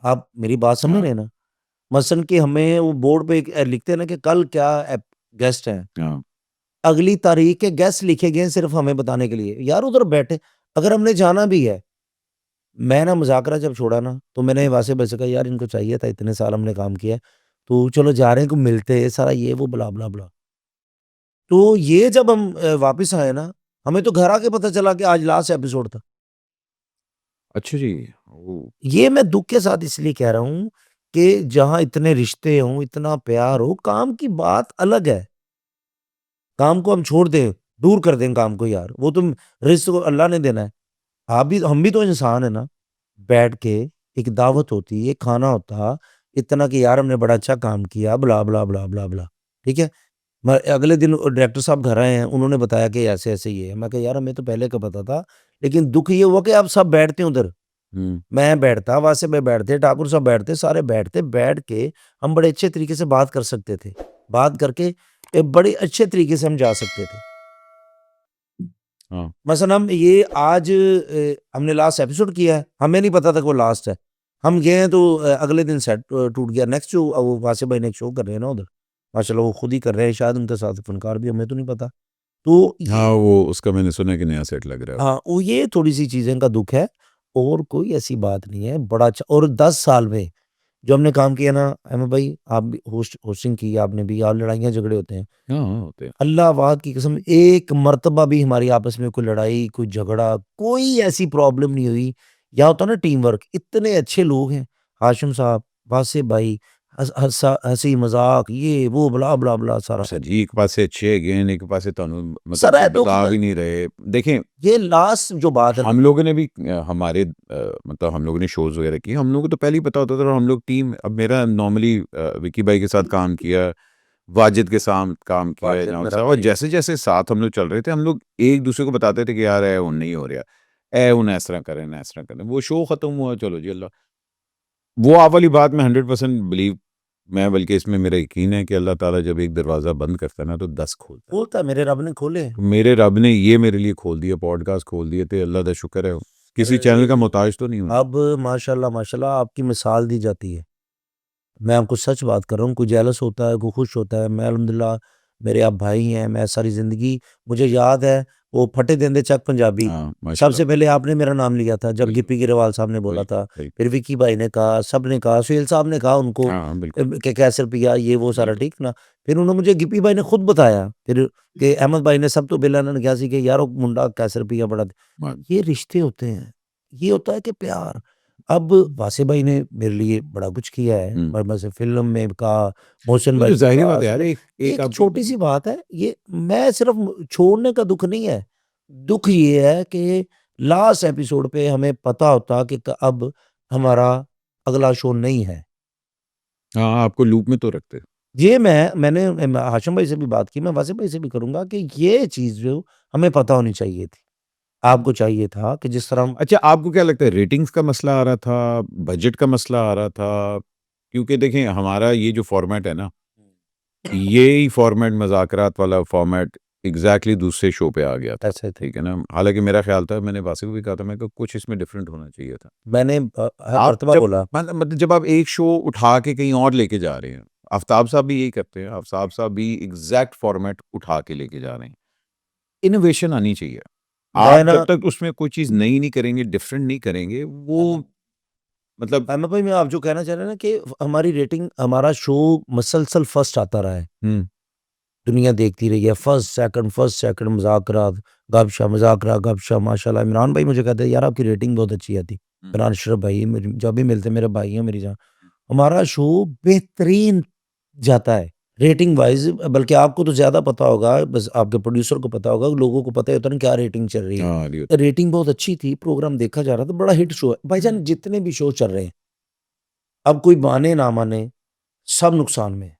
आप मेरी बात समझ हाँ, रहे हैं ना? मसलन कि हमें वो बोर्ड पे एक लिखते हैं ना कि कल क्या गेस्ट हैं। हाँ, अगली तारीख के गेस्ट लिखे गए हैं सिर्फ़ हमें बताने के लिए। यार उधर बैठे अगर हमने जाना भी है, मैं ना मुज़ाकरा जब छोड़ा ना, तो मैंने वासिफ़ भाई से कहा यार इनको चाहिए था इतने साल हमने काम किया है, तो चलो जा रहे हैं, को मिलते हैं, सारा ये वो ब्ला ब्ला ब्ला। तो ये जब हम वापस आए ना, हमें तो घर आके पता चला कि आज लास्ट एपिसोड था। अच्छा जी। ओ, ये मैं दुःख के साथ इसलिए कह रहा हूँ कि जहाँ इतने रिश्ते हों, इतना प्यार हो, काम की बात अलग है। काम को हम छोड़ दें, दूर कर दें काम को यार, वो तो रिज़्क को अल्लाह ने देना है। आप भी हम भी तो इंसान हैं ना। बैठ के एक दावत होती, एक खाना होता, इतना कि यार हमने बड़ा अच्छा काम किया, ब्ला, ब्ला, ब्ला, ब्ला, ब्ला, ठीक है? मैं अगले दिन डायरेक्टर साहब घर आए हैं, उन्होंने बताया कि ऐसे-ऐसे ये है। मैं कहा यार हमें तो पहले का पता था, लेकिन दुःख ये हुआ कि अब सब बैठते हैं उधर। हम्म, मैं बैठता, वासे भाई बैठते, ठाकुर साहब बैठते, सारे बैठते, बैठ के हम बड़े अच्छे तरीके से बात कर सकते थे। बात करके बड़े अच्छे तरीके से हम जा सकते थे। हाँ मसलन हम ये आज हमने लास्ट एपिसोड किया है, हमें नहीं पता था कि वो लास्ट है। हम गए हैं तो अगले दिन सेट टूट गया। नेक्स्ट जो वो वासे भाई ने एक शो कर रहे हैं ना उधर, माशाल्लाह वो खुद ही कर रहे हैं, शायद उनके साथ फनकार भी, हमें तो नहीं पता। तो हाँ, ये वो उसका मैंने सुना है कि नया सेट लग रहा है। हाँ, वो ये थोड़ी-सी चीज़ें का दुःख है और कोई ऐसी बात नहीं है। बड़ा अच्छा और 10 साल में जो हमने काम किया ना अहमद भाई, आप भी होस्टिंग की आपने भी, आप लड़ाइयाँ झगड़े होते हैं। हाँ हाँ, होते हैं। अल्लाह वाद की कसम एक मर्तबा भी हमारी आपस में कोई लड़ाई, कोई झगड़ा, कोई ऐसी प्रॉब्लम नहीं हुई। या होता है ना टीम वर्क, इतने अच्छे लोग हैं। हाशिम साहब, वासिफ भाई, हँसी मज़ाक ये वो ब्ला, ब्ला, ब्ला सारा। सर जी, एक पासे अच्छे हैगे, एक पासे तुहानू मतलब सर कोई है दुःख बता भी नहीं रहे। देखें, ये लास्ट जो बात है ना। हम लोगों ने भी हमारे मतलब हम लोगों ने शोज़ वगैरह किए, हम लोगों को तो पहले ही पता होता था और हम लोग टीम अब मेरा नॉर्मली विकी भाई के साथ काम किया, वाजिद के साथ काम किया, वाजिद इनाम मेरा साहब और भाई। जैसे-जैसे साथ हम लोग चल रहे थे, हम लोग एक-दूसरे को बताते थे कि यार ए हुण नहीं हो रहा, ए हुण इस तरह करें ना इस तरह करें। वो शो खत्म हुआ, चलो जी अल्लाह वो आप वाली बात मैं 100% बिलीव मैं बल्कि इसमें मेरा यकीन है कि अल्लाह ताला जब एक दरवाज़ा बंद करता है ना, तो 10 खोलता है। बोलता मेरे रब ने खोले। तो मेरे रब ने ये मेरे लिए खोल दिया, पॉडकास्ट खोल दिए थे, अल्लाह दा शुक्र है। किसी चैनल का अरे! मोहताज तो नहीं हूँ। अब माशाल्लाह, माशाल्लाह आपकी मिसाल दी जाती है। मैं आपको सच बात कर रहा हूँ, कोई जेलस होता है, कोई खुश होता है। मैं अल्हम्दुलिल्लाह मेरे आप भाई हैं, मैं सारी ज़िंदगी मुझे याद है वो फटे देंदे चक पंजाबी, हाँ, माशाल्लाह। सबसे पहले आपने मेरा नाम लिया था जब बिल्कुल, गिप्पी ग्रेवाल साहब ने बोला बिल्कुल, था। बिल्कुल। फिर विकी भाई ने कहा, सबने कहा, सुहेल साहब ने कहा उनको हाँ, हाँ, बिल्कुल, कि कैसे रुपया ये वो सारा बिल्कुल। ठीक ना। फिर उन्होंने मुझे गिप्पी भाई ने खुद बताया फिर कि अहमद भाई ने सब तो पहले उन्होंने कहा सी कि यार वो मुंडा कैसे रुपया बड़ा हाँ, ये रिश्ते होते हैं। ये होता है कि प्यार। अब वासे भाई ने मेरे लिए बड़ा कुछ किया है। हुँ। मैं से फ़िल्म में कहा, मोहसिन वो भाई तो ने ज़ाहिर-सी कहा, बात है यार, एक एक आपकी छोटी-सी बात है, ये मैं सिर्फ़ छोड़ने का दुःख नहीं है। दुःख ये है कि लास्ट एपिसोड पे हमें पता होता कि क अब हमारा अगला शो नहीं है। हाँ, आपको लूप में तो रखते हैं। ये मैंने हाशिम भाई से भी बात की, मैं वासिफ भाई से भी करूँगा कि ये चीज़ जो हमें पता होनी चाहिए थी। आपको चाहिए था कि जिस तरह हम अच्छा, आपको क्या लगता है रेटिंग्स का मसला आ रहा था, बजट का मसला आ रहा था? क्योंकि देखें हमारा ये जो फ़ॉर्मेट है ना, यही फ़ॉर्मेट मुज़ाकरात वाला फ़ॉर्मेट एग्ज़ैक्टली दूसरे शो पे आ गया था, ऐसे थे। ठीक है ना? हालाँकि मेरा ख़्याल था मैंने वासिफ को भी कहा था, मैंने कहा कुछ इसमें डिफरेंट होना चाहिए था। मैंने हर आप मर्तबा जब बोला। मतलब जब आप एक शो उठा के कहीं और लेके जा रहे हैं, आफ्ताब साहब भी यही करते हैं, आफ्ताब साहब भी एग्ज़ैक्ट फ़ॉर्मेट उठा के लेके जा रहे हैं। इनोवेशन आनी चाहिए। मैं आप ना जब तक उसमें कोई चीज़ नई नहीं करेंगे, डिफरेंट नहीं करेंगे, वो मतलब अहमद भाई मैं आप जो कहना चाह रहे हैं ना कि हमारी रेटिंग हमारा शो मसलसल फर्स्ट आता रहा है। हुँ, दुनिया देखती रही है फर्स्ट सेकंड मुज़ाकरात, गपशप माशाल्लाह इमरान भाई मुझे कहते हैं यार आपकी रेटिंग बहुत अच्छी आती। हुँ, इमरान अशरफ भाई मेरी जब भी मिलते हैं मेरे भाई हैं मेरी जान। हमारा शो बेहतरीन जाता है रेटिंग वाइज़ बल्कि आपको तो ज़्यादा पता होगा बस आपके प्रोड्यूसर को पता होगा, लोगों को पता ही होता है ना क्या रेटिंग चल रही है। हाँ, रियल रेटिंग बहुत अच्छी थी, प्रोग्राम देखा जा रहा था, बड़ा हिट शो है। भाईजान जितने भी शो चल रहे हैं अब कोई माने ना माने, सब नुकसान में है।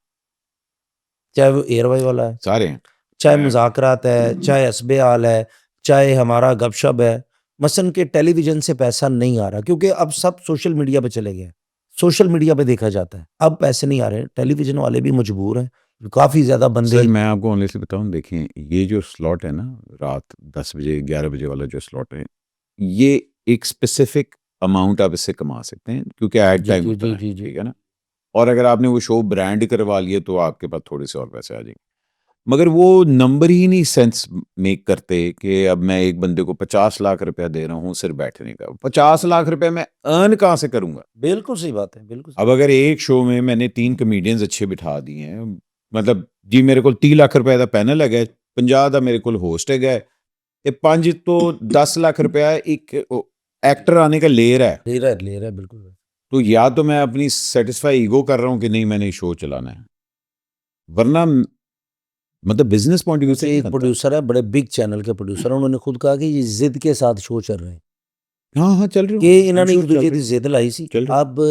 चाहे वो एयरवाई वाला है, सारे हैं। चाहे मैं मुज़ाकरात है, चाहे हस्बे-हाल है, चाहे हमारा गपशप है। मसलन के टेलीविज़न से पैसा नहीं आ रहा क्योंकि अब सब सोशल मीडिया पे चले गए हैं। सोशल मीडिया पे देखा जाता है। अब पैसे नहीं आ रहे, टेलीविज़न वाले भी मजबूर हैं। काफ़ी ज़्यादा सर बंदे मैं आपको ऑनेस्टली बताऊँ देखिए, ये जो स्लॉट है ना रात 10 बजे, 11 बजे वाला जो स्लॉट है, ये एक स्पेसिफिक अमाउंट आप इससे कमा सकते हैं क्योंकि एड जी, टाइम जी, होता जी, है, जी, जी। ठीक है ना? और अगर आपने वो शो ब्रांड करवा लिए तो आपके पास थोड़े-से और पैसे आ जाएँगे। मगर वो नंबर ही नहीं सेंस मेक करते कि अब मैं एक बंदे को 50 लाख रुपया दे रहा हूँ सिर्फ बैठने का, 50 लाख रुपया मैं अर्न कहाँ से करूंगा? बिल्कुल सही बात है, बिल्कुल सही। अब अगर एक शो में मैंने 3 कॉमेडियंस अच्छे बिठा दिए हैं, मतलब जी मेरे को 30 लाख रुपए का पैनल है, 50 ਦਾ ਮੇਰੇ ਕੋਲ ਹੋਸਟ ਹੈਗਾ ਤੇ 5 ਤੋਂ 10 ਲੱਖ ਰੁਪया ਇੱਕ एक्टर आने का ले रहा है, ले रहा है बिल्कुल। तो या तो मैं अपनी सेटिस्फाई ईगो कर रहा हूँ कि नहीं मैंने शो चलाना है, वरना मतलब बिजनेस पॉइंट ऑफ व्यू से जैसे नहीं एक बनता। प्रोड्यूसर है, बड़े बिग चैनल के प्रोड्यूसर हैं, उन्होंने खुद कहा कि ये जिद के साथ शो चल रहे हैं, हाँ हाँ चल रही कि हूँ, इन्होंने I'm एक sure दूजे चल की रही जिद लाई सी। चल रही अब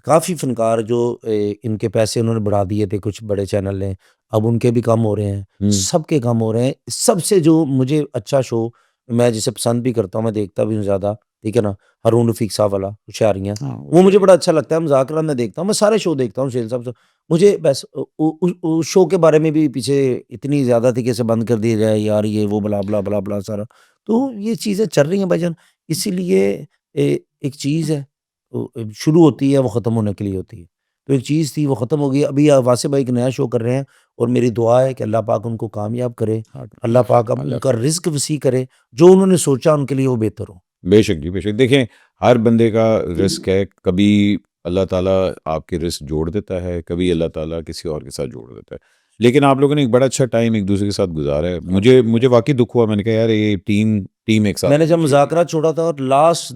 काफ़ी फनकार जो इनके पैसे उन्होंने बढ़ा दिए थे कुछ बड़े चैनल ने, अब उनके भी कम हो रहे हैं, हम्म, सबके कम हो रहे हैं। सबसे जो मुझे अच्छा शो, मैं जिसे पसंद भी करता हूँ, मैं देखता भी हूँ ज़्यादा, ठीक है ना, हारून रफ़ीक साहब वाला होशियारियाँ, हाँ वो मुझे बड़ा अच्छा लगता है। मज़ाक-रात मैं देखता हूँ, मैं सारे शो देखता हूँ शेर साहब से। मुझे बस उस शो के बारे में भी पीछे इतनी ज़्यादा थी कि इसे बंद कर दिया जाए यार, ये वो ब्ला-ब्ला सारा। तो ये चीज़ें चल रही हैं भाईजान, इसीलिए एक चीज़ है, शुरू होती है, वो ख़त्म होने के लिए होती है। तो एक चीज़ थी, वो ख़त्म हो गई। अभी वासिफ़ भाई एक नया शो कर रहे हैं और मेरी दुआ है कि अल्लाह पाक उनको कामयाब करे, हाँ, अल्लाह पाक अब अल्लाह उनका रिज़्क वसी करे, जो उन्होंने सोचा उनके लिए वो बेहतर हो। बेशक जी बेशक। देखें, हर बंदे का रिस्क है, कभी अल्लाह ताला आपके रिस्क जोड़ देता है, कभी अल्लाह ताला किसी और के साथ जोड़ देता है। लेकिन आप लोगों ने एक बड़ा अच्छा टाइम एक दूसरे के साथ गुजारा है, मुझे मुझे वाकई दुख हुआ, मैंने कहा यार ये टीम टीम एक साथ मैंने होनी जब चाहिए थी। मुज़ाकरात छोड़ा था और लास्ट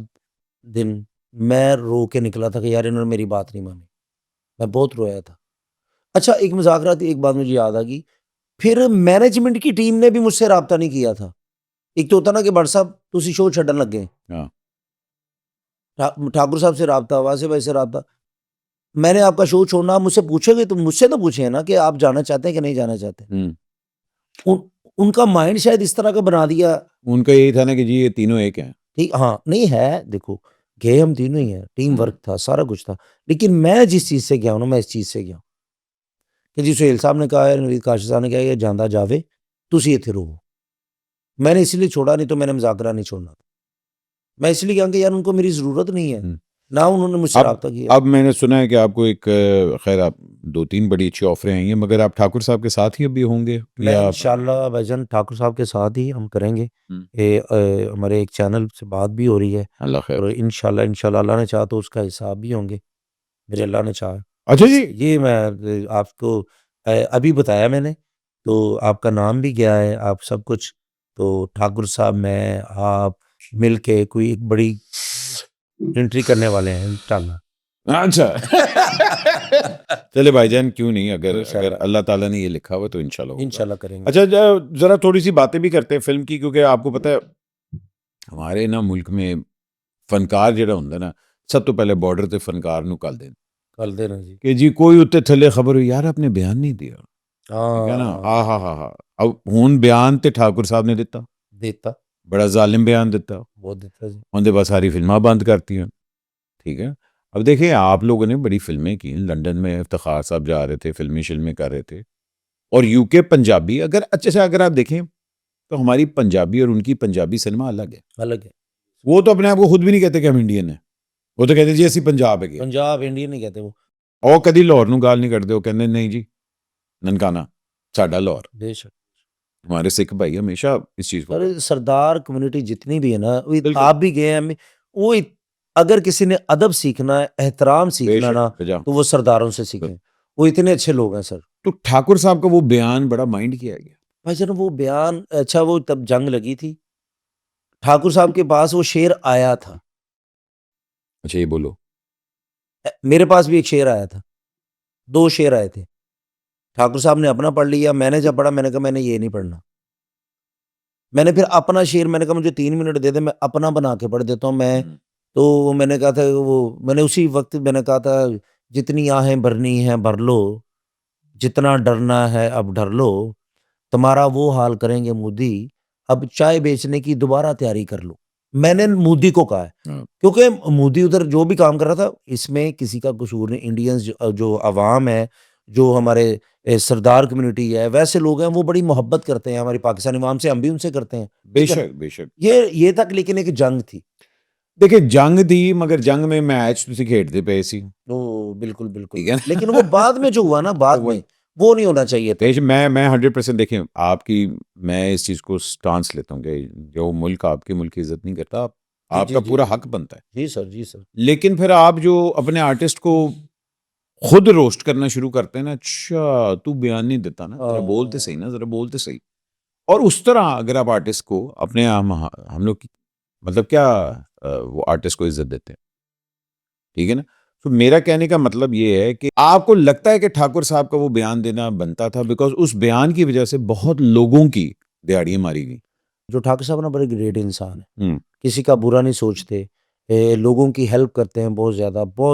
दिन मैं रो के निकला था कि यार इन्होंने मेरी बात नहीं मानी। मैं बहुत रोया था। अच्छा, एक मुज़ाकरात एक बात मुझे याद आ गई, फिर मैनेजमेंट की टीम ने भी मुझसे राब्ता नहीं किया था। एक तो होता ना कि भट्ट साहब तुसी शो छड्डन लगे, हाँ ठाकुर साहब से राब्ता, वासिफ़ भाई से राब्ता। मैंने आपका शो छोड़ना, आप मुझसे पूछोगे तो मुझसे तो पूछिए ना कि आप जाना चाहते हैं कि नहीं जाना चाहते? हम्म। उन उनका माइंड शायद इस तरह का बना दिया। उनका यही था ना कि जी ये तीनों एक हैं। ठीक, हाँ, नहीं है, देखो, गए हम तीनों ही हैं, टीम हम्म, वर्क था, सारा कुछ था। लेकिन मैं जिस चीज़ से गया हूँ ना, मैं इस चीज़ से गया हूँ कि जी सुहेल साहब ने कहा है, नवीद काशिफ़ साहब ने कहा है कि जांदा जावे, तुसी इत्थे रहो। मैंने इसलिए छोड़ा, नहीं तो मैंने मुज़ाकरा नहीं छोड़ना था। मैं इसलिए गया कि यार उनको मेरी ज़रूरत नहीं है, हम्म। ना उन्होंने मुझसे अब राब्ता किया। अब मैंने सुना है कि आपको एक खैर आप 2-3 बड़ी अच्छी ऑफरें आई हैं, मगर आप ठाकुर साहब के साथ ही अभी होंगे मैं या आप? इंशाअल्लाह भाईजान ठाकुर साहब के साथ ही हम करेंगे। हम्म, हमारे एक चैनल से बात भी हो रही है अल्लाह खैर और करे। इंशाअल्लाह इंशाअल्लाह अल्लाह ने चाहा तो उसका हिसाब भी होंगे, मेरे अल्लाह ने चाहा। अच्छा बस जी। ये मैं आपको अभी बताया मैंने, तो आपका नाम भी गया है, आप सब कुछ, तो ठाकुर साहब, मैं, आप मिल के कोई एक बड़ी एंट्री करने वाले हैं इंशाअल्लाह। अच्छा। चले भाईजान, क्यों नहीं, अगर अगर इंशाअल्लाह, अल्लाह ताला ने ये लिखा हुआ तो इंशाल्लाह होगा। इंशाअल्लाह करेंगे। अच्छा, जरा थोड़ी सी बातें भी करते हैं फिल्म की, क्योंकि आपको पता है हमारे ना मुल्क में फनकार ਜਿਹੜਾ ਹੁੰਦਾ ना, सब तो पहले बॉर्डर ਤੇ फनकार ਨੂੰ कर दें कर देना जी। कि जी कोई उत्ते थल्ले खबर हुई यार आपने बयान नहीं दिया, ठीक है ना, हाँ, हा अब हुन बयान ते ठाकुर साहब ने दिता, देता, बड़ा जालिम बयान दिता, बहुत देता जी। उनके बाद सारी फिल्मां बंद करती हैं, ठीक है। अब देखिए आप लोगों ने बड़ी फिल्में की, लंदन में इफ्तिखार साहब जा रहे थे, फिल्मी शिल्में कर रहे थे, और यूके पंजाबी, अगर अच्छे से अगर आप देखें तो हमारी पंजाबी और उनकी पंजाबी सिनेमा अलग है। अलग है। वो तो अपने आप को खुद भी नहीं कहते कि हम इंडियन है, वो तो कहते जी असं पंजाब है। पंजाब इंडियन नहीं कहते वो, और कभी लाहौर ਨੂੰ गाल नहीं करते, वो कहते नहीं जी ननकाना साडा लाहौर। बेशक। हमारे सिख भाई हमेशा इस चीज़ को अरे करते सरदार कम्युनिटी जितनी भी है ना, वो बिल्कुल आप भी गए हैं, वो अगर किसी ने अदब सीखना है, एहतराम सीखना बेशक ना, बजा। तो वो सरदारों से तो, सीखें। वो इतने अच्छे लोग हैं सर। तो ठाकुर साहब का वो बयान बड़ा माइंड किया गया। भाई जान वो बयान, अच्छा, वो तब जंग लगी थी, ठाकुर साहब के पास वो शेर आया था। अच्छा ये बोलो। मेरे पास भी एक शेर आया था, 2 शेर आए थे। ठाकुर साहब ने अपना पढ़ लिया, मैंने जब पढ़ा मैंने कहा मैंने ये नहीं पढ़ना। मैंने फिर अपना शेर, मैंने कहा मुझे 3 मिनट दे दे, मैं अपना बना के पढ़ देता हूँ मैं। तो मैंने कहा था, वो मैंने उसी वक़्त मैंने कहा था, जितनी आहें भरनी हैं भर लो, जितना डरना है अब डर लो, तुम्हारा वो हाल करेंगे मोदी, अब चाय बेचने की दोबारा तैयारी कर लो। मैंने मोदी को कहा है, हाँ, क्योंकि मोदी उधर जो भी काम कर रहा था, इसमें किसी का कसूर नहीं। इंडियंस जो अवाम है, जो हमारे सरदार कम्युनिटी है, वैसे लोग हैं, वो बड़ी मोहब्बत करते हैं हमारी पाकिस्तानी अवाम से, हम भी उनसे करते हैं, ठीक है ना? बेशक बेशक। ये तक लेकिन एक जंग थी। देखिए जंग थी, मगर जंग में मैच तुसी खेडते पे सी, ओह! बिल्कुल, बिल्कुल। ठीक है लेकिन वो बाद में जो हुआ ना, ना। बाद वो में, वो नहीं होना चाहिए था। देश मैं 100% देखें आपकी, मैं इस चीज़ को स्टांस लेता हूँ कि जो मुल्क आपके मुल्क की इज़्ज़त नहीं करता, जी, जी, आपका जी, पूरा जी, हक जी। बनता है। जी सर, जी सर। लेकिन फिर आप जो अपने आर्टिस्ट को खुद रोस्ट करना शुरू करते हैं ना, अच्छा तू बयान नहीं देता ना, ज़रा बोलते सही हाँ, ना, ज़रा बोलते सही। और उस तरह अगर आप आर्टिस्ट को अपने हम लोग की मतलब क्या वो आर्टिस्ट को इज़्ज़त देते हैं, ठीक है ना? तो मेरा कहने का मतलब ये है कि आपको लगता है कि ठाकुर साहब का वो बयान देना बनता था बिकॉज़ उस बयान की वज़ह से बहुत लोगों की दिहाड़ियाँ मारी गई। जो ठाकुर साहब ना बड़े ग्रेट इंसान हैं। हुँ, किसी का बुरा नहीं सोचते। लोगों की हेल्प करते हैं बहुत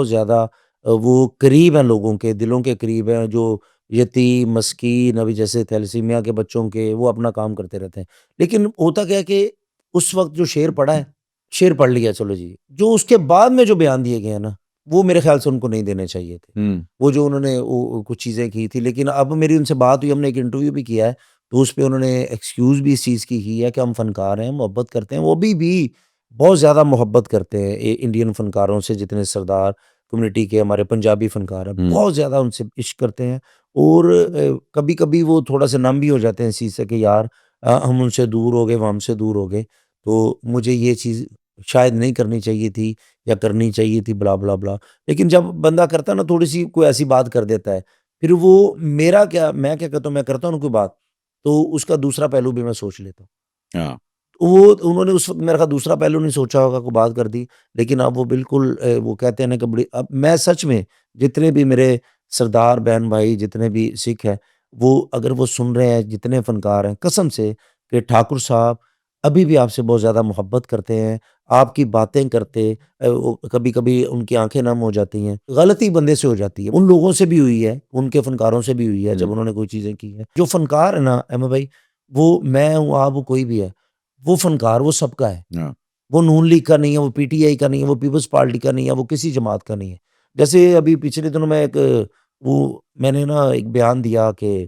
ज़्यादा वो करीब हैं लोगों के, दिलों के करीब हैं, जो यतीम, मस्कीन, अभी जैसे थैलेसीमिया के बच्चों के, वो अपना काम करते रहते हैं। लेकिन होता क्या है कि उस वक़्त जो शेर पढ़ा है, शेर पढ़ लिया चलो जी। जो उसके बाद में जो बयान दिए गए हैं ना, वो मेरे ख़्याल से उनको नहीं देने चाहिए थे। हुँ, वो जो उन्होंने वो कुछ चीज़ें की थी, लेकिन अब मेरी उनसे बात हुई, हमने एक इंटरव्यू भी किया है, तो उसपे उन्होंने एक्सक्यूज़ भी इस चीज़ की है कि हम फ़नकार हैं, मोहब्बत करते हैं। वो अभी भी बहुत ज़्यादा मोहब्बत करते हैं इंडियन फ़नकारों से, जितने सरदार कम्युनिटी के हमारे पंजाबी फ़नकार हैं, हुँ, बहुत ज़्यादा उनसे इश्क करते हैं। और कभी-कभी वो थोड़ा-सा नम भी हो जाते हैं इस चीज़ से कि यार हम उनसे दूर हो गए, वो हमसे दूर हो गए, तो मुझे ये चीज़ शायद नहीं करनी चाहिए थी या करनी चाहिए थी, ब्ला, ब्ला, ब्ला। लेकिन जब बंदा करता है ना, थोड़ी-सी कोई ऐसी बात कर देता है, फिर वो मैं क्या करता हूँ, मैं करता हूँ ना कोई बात, तो उसका दूसरा पहलू भी मैं सोच लेता हूँ। हाँ, वो उन्होंने उस वक़्त मेरे ख़्याल दूसरा पहलू नहीं सोचा होगा, कोई बात कर दी, लेकिन अब वो बिल्कुल वो कहते हैं ना कि बड़ी अब मैं सच में जितने भी मेरे सरदार बहन-भाई जितने भी सिख हैं, वो अगर वो सुन रहे हैं, जितने फ़नकार हैं, कसम से कि ठाकुर साहब अभी भी आपसे बहुत ज़्यादा मोहब्बत करते हैं, आपकी बातें करते वो कभी-कभी उनकी आँखें नम हो जाती हैं। गलती बंदे से हो जाती है, उन लोगों से भी हुई है, उनके फ़नकारों से भी हुई है, जब हुँ, उन्होंने कोई चीज़ें की हैं। जो फ़नकार है ना अहमद भाई, वो मैं हूँ, आप हो, कोई भी है, वो फ़नकार वो सबका है। हाँ, वो नून लीग का नहीं है, वो पीटीआई का नहीं है, वो पीपल्स पार्टी का नहीं है, वो किसी जमात का नहीं है। जैसे अभी पिछले दिनों में एक वो मैंने ना एक बयान दिया कि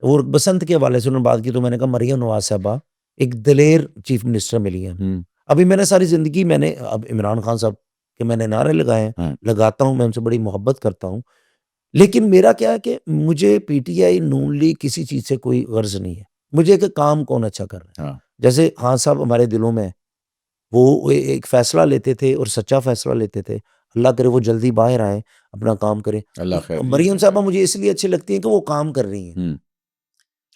और बसंत के हवाले से उन्होंने बात की, तो मैंने कहा मरियम नवाज़ साहबा एक दलेर चीफ मिनिस्टर मिली हैं हमें। हुँ, अभी मैंने सारी ज़िंदगी मैंने अब इमरान खान साहब के मैंने नारे लगाए हैं, हाँ, लगाता हूँ, मैं उनसे बड़ी मोहब्बत करता हूँ। लेकिन मेरा क्या है कि मुझे पीटीआई, नून लीग किसी चीज़ से कोई गर्ज़ नहीं है। मुझे कि काम कौन अच्छा कर रहा है। हाँ, जैसे खान साहब हमारे दिलों में हैं, वो एक फ़ैसला लेते थे और सच्चा फ़ैसला लेते थे। अल्लाह करे वो जल्दी बाहर आएँ, अपना काम करें। अल्लाह खैर करे। मरियम साहबा मुझे इसलिए अच्छी लगती हैं कि वो काम कर रही हैं। हुँ,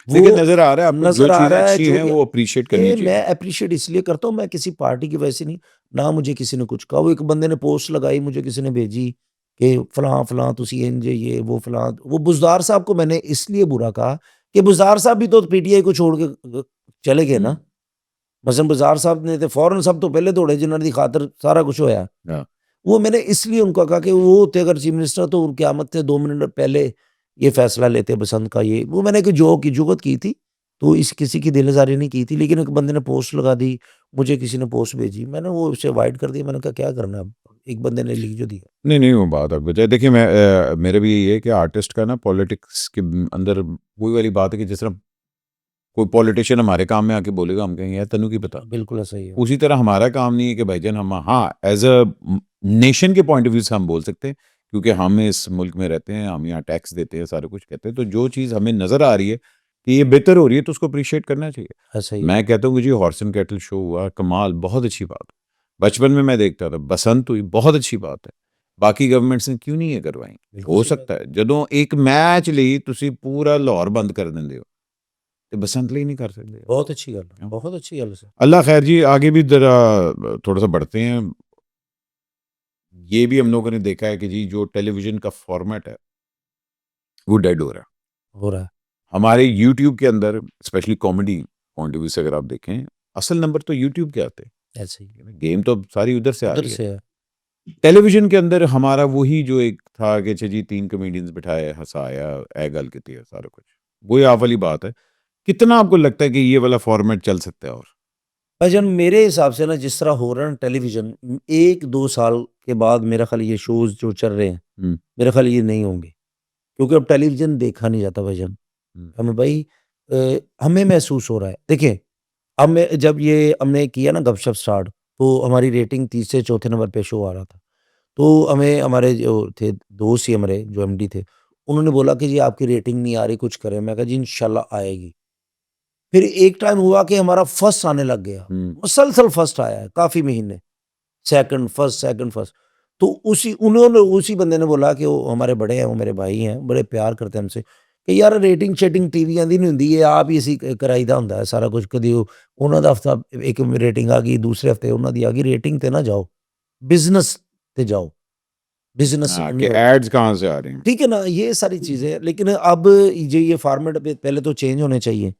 देखिए वो नज़र आ रहा है आपको जो नज़र आ चीज़ें रहा है अच्छी जो हैं भी वो एप्रिशिएट करनी ये चाहिए। मैं एप्रिशिएट इसलिए करता हूँ, मैं किसी पार्टी की वजह से नहीं, ना मुझे किसी ने कुछ कहा। वो एक बंदे ने पोस्ट लगाई, मुझे किसी ने भेजी कि फलां-फलां तुसी इंज ये वो फलां वो बुज़दार साहब को मैंने इसलिए बुरा कहा कि बुज़दार साहब भी तो पीटीआई को छोड़ के चले गए हुँ, ना। मसलन बुज़दार साहब ने ते फौरन सब तो पहले दौड़े जिन्हां दी खातर सारा कुछ होया। हाँ, वो मैंने इसलिए उनको कहा कि वो होते अगर चीफ मिनिस्टर तो क़यामत से 2 मिनट पहले ये फ़ैसला लेते बसंत का ये। वो मैंने एक जोक की जुगत की थी, तो इस किसी की दिल आज़ारी नहीं की थी, लेकिन एक बंदे ने पोस्ट लगा दी, मुझे किसी ने पोस्ट भेजी, मैंने वो उसे अवॉइड कर दिया, मैंने कहा क्या करना है अब, एक बंदे ने लिख जो दिया। नहीं, नहीं वो बात आपको बताई। देखिए मैं मेरा भी यही है कि आर्टिस्ट का ना पॉलिटिक्स के अंदर वही वाली बात है कि जिस तरह कोई पॉलिटिशियन हमारे काम में आके बोलेगा हम कहेंगे यार तेनू की पता। बिल्कुल ऐसा ही है। उसी तरह हमारा काम नहीं है कि भाईजान हम हाँ, एज़ अ नेशन के पॉइंट ऑफ व्यू से हम बोल सकते हैं, क्योंकि हम इस मुल्क में रहते हैं, हम यहाँ टैक्स देते हैं, सारा कुछ कहते हैं, तो जो चीज़ हमें नज़र आ रही है कि ये बेहतर हो रही है, तो उसको अप्रिशिएट करना चाहिए। ऐसा ही है। मैं कहता हूँ कि जी हॉर्स एंड कैटल शो हुआ, कमाल, बहुत अच्छी बात। बचपन में मैं देखता था, बसंत हुई, बहुत अच्छी बात है। बाकी गवर्नमेंट्स ने क्यों नहीं ये करवाई? बिल्कुल हो सही बात सकता है, ਜਦੋਂ एक मैच ਲਈ ਤੁਸੀਂ पूरा लाहौर बंद कर ਦਿੰਦੇ हो, ਤੇ बसंत ਲਈ नहीं कर सकते हो। बहुत अच्छी गल है, क्यों? बहुत अच्छी गल है सर। अल्लाह खैर जी, आगे भी ज़रा थोड़ा-सा बढ़ते हैं। ये भी हम लोगों ने देखा है कि जी जो टेलीविज़न का फ़ॉर्मेट है, वो डेड हो रहा है। हो रहा है, हमारे यूट्यूब के अंदर specially comedy point of view से अगर आप देखें, असल नंबर तो यूट्यूब के आते ऐसे ही। हैं। गेम तो अब सारी उधर से आ उधर रही है। से है। टेलीविज़न के अंदर हमारा वही जो एक था कि अच्छा जी 3 कॉमेडियंस बिठाए, हँसाया, ए गल कीती है, सारा कुछ। वही आप वाली बात है। कितना आपको लगता है कि ये वाला फ़ॉर्मेट चल सकता है और? भाईजान मेरे हिसाब से ना जिस तरह हो रहा है ना टेलीविज़न 1-2 साल के बाद मेरा ख़्याल ये शोज़ जो चल रहे हैं, हुँ, मेरा ख़्याल ये नहीं होंगे। क्योंकि अब टेलीविज़न देखा नहीं जाता भाईजान। हुँ, हमें भाई हमें महसूस हो रहा है। देखिए, अब मैं जब ये हमने किया ना गपशप स्टार्ट, तो हमारी रेटिंग तीसरे चौथे नंबर पे शो आ रहा था। तो हमें हमारे जो थे दोस्त ही हमारे जो एमडी थे, उन्होंने बोला कि जी आपकी रेटिंग नहीं आ रही, कुछ करें। मैं कहा जी इंशाल्लाह आएगी। फिर एक टाइम हुआ कि हमारा फर्स्ट आने लग गया, मुसलसल फर्स्ट आया है काफ़ी महीने, सेकंड फर्स्ट, सेकंड फर्स्ट। तो उसी बंदे ने बोला कि वो हमारे बड़े हैं, वो मेरे भाई हैं, बड़े प्यार करते हैं हमसे कि यार रेटिंग शेटिंग टीवीआं ਦੀ ਨਹੀਂ ਹੁੰਦੀ, ਇਹ ਆਪ ਹੀ ਅਸੀਂ ਕਰਾਈਦਾ ਹੁੰਦਾ ਹੈ ਸਾਰਾ ਕੁਝ। ਕਦੀ ਉਹਨਾਂ ਦਾ ਹਫਤਾ ਇੱਕ ਰੇਟਿੰਗ ਆ ਗਈ, ਦੂਸਰੇ ਹਫਤੇ ਉਹਨਾਂ ਦੀ ਆ ਗਈ। ਰੇਟਿੰਗ ਤੇ ਨਾ ਜਾਓ, बिज़नेस पे जाओ, बिज़नेस हाँ, कि एड्स कहाँ से आ रही हैं। ठीक है ना? ये सारी चीज़ें, लेकिन अब ये फॉर्मेट पे पहले तो चेंज होने चाहिए,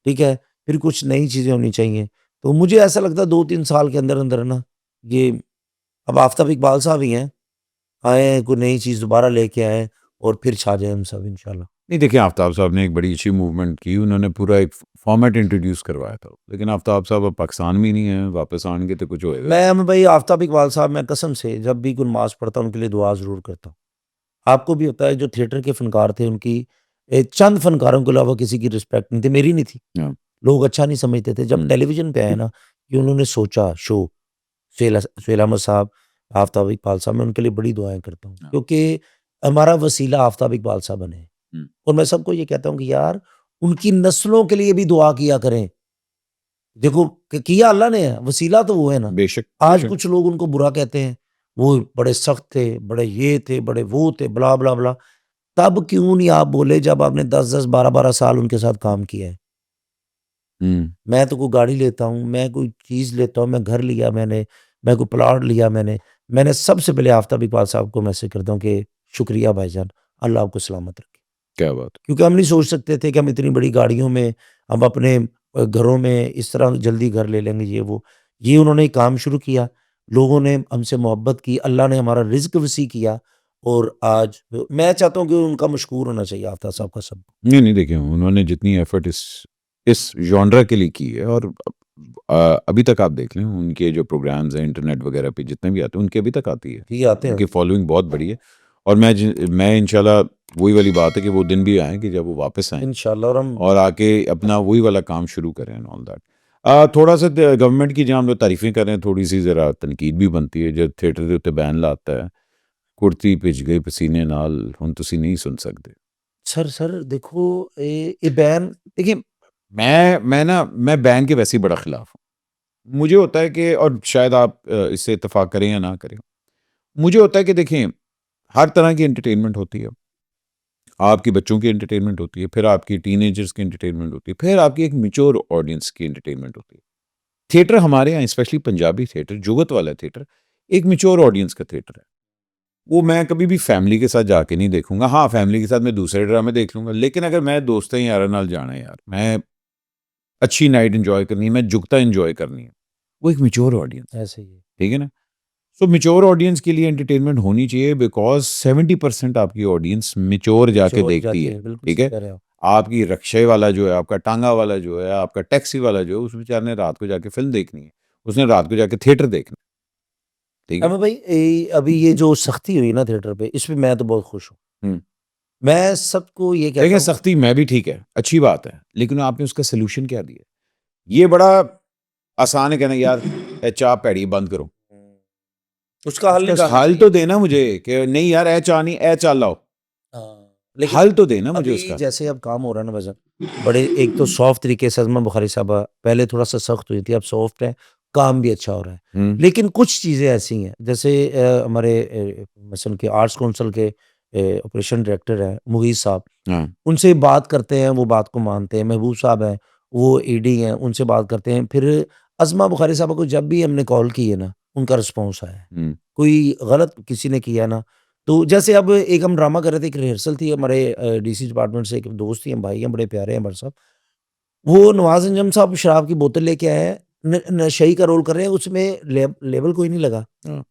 ठीक है? फिर कुछ नई चीज़ें होनी चाहिए। तो मुझे ऐसा लगता है 2-3 साल के अंदर-अंदर ना, ये अब आफ़ताब इकबाल साहब ही हैं, आए हैं, कोई नई चीज़ दोबारा लेके आए हैं और फिर छा जाए हम सब इंशाल्लाह। नहीं देखिए, आफ्ताब साहब ने एक बड़ी अच्छी मूवमेंट की, उन्होंने पूरा एक फॉर्मेट इंट्रोड्यूस करवाया था। लेकिन आफ्ताब साहब अब पाकिस्तान में ही नहीं है, वापस आएंगे तो कुछ होएगा। मैं भाई आफ़ताब इकबाल साहब, मैं कसम से जब भी कोई नमाज़ पढ़ता हूँ उनके लिए दुआ ज़रूर करता हूँ। आपको भी होता है, जो थिएटर के फ़नकार थे उनकी चंद फ़नकारों के अलावा किसी की रिस्पेक्ट नहीं थी, मेरी नहीं थी। हाँ, लोग अच्छा नहीं समझते थे। जब टेलीविज़न पे आए ना, कि उन्होंने सोचा शो, सुहेल अहमद साहब, आफ़ताब इकबाल साहब, मैं उनके लिए बड़ी दुआएँ करता हूँ, हाँ। क्योंकि हमारा वसीला आफ़ताब इकबाल साहब बने। और मैं सबको ये कहता हूँ कि यार उनकी नस्लों के लिए भी दुआ किया करें। देखो किया अल्लाह ने है, वसीला तो वो है ना। बेशक, आज बेशक। कुछ लोग उनको बुरा कहते हैं, वो बड़े सख्त थे, बड़े ये थे, बड़े वो थे, ब्ला ब्ला ब्ला। तब क्यों नहीं आप बोले जब आपने 10-10, 12-12 साल उनके साथ काम किया है? मैं तो कोई गाड़ी लेता हूँ, मैं कोई चीज़ लेता हूँ, मैं घर लिया मैंने, मैं कोई प्लॉट लिया मैंने सबसे पहले आफ़ताब इकबाल साहब को मैसेज करता हूँ कि शुक्रिया भाईजान, अल्लाह आपको सलामत रखे। क्या बात। क्योंकि हम नहीं सोच सकते थे कि हम इतनी बड़ी गाड़ियों में, हम अपने घरों में इस तरह जल्दी घर ले लेंगे, ये वो। ये उन्होंने एक काम शुरू किया, लोगों ने हमसे मोहब्बत की, अल्लाह ने हमारा रिज़्क वसी किया और आज मैं चाहता हूँ कि उनका मशकूर होना चाहिए आफ़ताब साहब का सब। नहीं, नहीं देखिए, उन्होंने जितनी एफर्ट इस जॉनरा के लिए की है, और अभी तक आप देख लें उनके जो प्रोग्राम्स हैं इंटरनेट वगैरह पे जितने भी आते हैं, उनकी अभी तक आती है। ठीक है, आते उनकी हैं। फॉलोइंग बहुत बड़ी है। और मैं इंशाल्लाह, वही वाली बात है कि वो दिन भी आए कि जब वो वापस आएँ इंशाल्लाह। और हम और आके अपना वही वाला काम शुरू करें एंड ऑल दैट। थोड़ा सा गवर्नमेंट की जहाँ हम लोग तारीफें कर रहे हैं, थोड़ी सी ज़रा तनकीद भी बनती है। जब थिएटर के उत्ते बैन लाता है, कुर्ती भिज गई पसीने नाल, हुण तुसीं नहीं सुन सकते। सर देखो, ये बैन देखिए, मैं बैन के वैसे ही बड़ा खिलाफ हूँ। मुझे होता है कि, और शायद आप इससे इत्तेफाक करें या ना करें, मुझे होता है कि देखें, हर तरह की एंटरटेनमेंट होती है। आपकी बच्चों की एंटरटेनमेंट होती है, फिर आपकी टीनेजर्स की एंटरटेनमेंट होती है, फिर आपकी एक मैच्योर ऑडियंस की एंटरटेनमेंट होती है। थिएटर हमारे यहाँ, स्पेशली पंजाबी थिएटर, जुगत वाला थिएटर, एक मैच्योर ऑडियंस का थिएटर है। वो मैं कभी भी फैमिली के साथ जाके नहीं देखूंगा। हाँ, फैमिली के साथ मैं दूसरे ड्रामे देख लूंगा, लेकिन अगर मैं दोस्तों यार नाल जाना है, यार मैं अच्छी नाइट एंजॉय करनी है, मैं जुगता एंजॉय करनी है, वो एक मैच्योर ऑडियंस, ऐसे ही है। ठीक है ना। सो मैच्योर ऑडियंस के लिए एंटरटेनमेंट होनी चाहिए, बिकॉज 70% आपकी ऑडियंस मैच्योर जाके चोर देखती जाती है, है, बिल्कुल ठीक सही है। कह रहे हो। आपकी रक्शे वाला जो है, आपका टांगा वाला जो है, आपका टैक्सी वाला जो है, उस बेचारे ने रात को जाके फिल्म देखनी है, उसने रात को जाके थिएटर देखना है, ठीक है। अहमद भाई, अभी ये जो सख्ती हुई ना थिएटर पे, इसमें मैं तो बहुत खुश हूँ। हम्म। मैं सबको ये कहता देखिए, हूँ, सख्ती मैं भी ठीक है, अच्छी बात है, लेकिन आपने उसका सोल्यूशन क्या दिया? ये बड़ा आसान है कहना, यार ए चाह पैड़ी बंद करो। उसका हल उसका निकालना हल चाहिए। तो देना मुझे कि नहीं यार, ए चाह नहीं, ए चाह लाओ। हाँ, लेकिन हल तो देना मुझे अभी उसका। जैसे अब काम हो रहा है ना वजन, बड़े एक तो सॉफ्ट तरीके से अज़मा बुखारी साहबा पहले थोड़ा सा सख्त हुई थी, अब सॉफ्ट है, काम भी अच्छा हो रहा है। लेकिन कुछ चीज़ें ऐसी हैं, जैसे हमारे मसलन के आर्ट्स काउंसिल के ऑपरेशन डायरेक्टर हैं मुगीज़ साहब, हाँ, उनसे बात करते हैं, वो बात को मानते हैं। महबूब साहब हैं, वो ईडी हैं, उनसे बात करते हैं। फिर अज़मा बुखारी साहबा को जब भी हमने कॉल की है ना, उनका रिस्पॉन्स आया है। कोई गलत किसी ने किया ना, तो जैसे अब एक हम ड्रामा कर रहे थे, एक रिहर्सल थी, हमारे डीसी डिपार्टमेंट से एक दोस्त ही हैं, भाई हैं, बड़े प्यारे हैं हमारे साहब। वो नवाज़ अंजम साहब शराब की बोतल लेके आए हैं, नशई का रोल कर रहे हैं, उसमें लेबल कोई नहीं लगा। हाँ।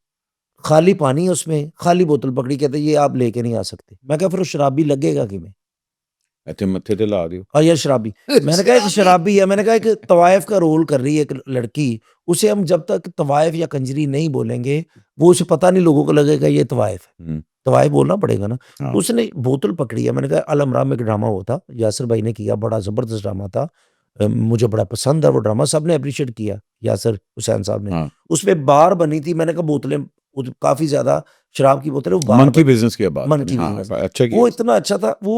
खाली पानी है उसमें, खाली बोतल पकड़ी, कहते ये आप लेके नहीं आ सकते। मैं कहा फिर वो शराबी लगेगा किमें? इत्थे मत्थे ते ला दियो। और ये शराबी, मैंने कहा एक शराबी है, मैंने कहा एक तवाइफ का रोल कर रही है एक लड़की, उसे हम जब तक तवाइफ या कंजरी नहीं बोलेंगे, वो उसे पता नहीं, लोगों को लगेगा ये तवाइफ है। तवाइफ बोलना पड़ेगा ना। हाँ। तो उसने बोतल पकड़ी है, मैंने कहा अल इमरान में एक ड्रामा हुआ था, यासिर भाई ने किया, बड़ा ज़बरदस्त ड्रामा था। मुझे बड़ा पसंद है वो ड्रामा, सबने एप्रिशिएट किया, यासिर हुसैन साहब ने। हाँ। उसमें बार बनी थी, मैंने कहा बोतलें काफ़ी ज़्यादा शराब की बोतल, वो मन की बिजनेस की बात मन करें, की हाँ, बिजनेस, अच्छा वो किया। इतना अच्छा था, वो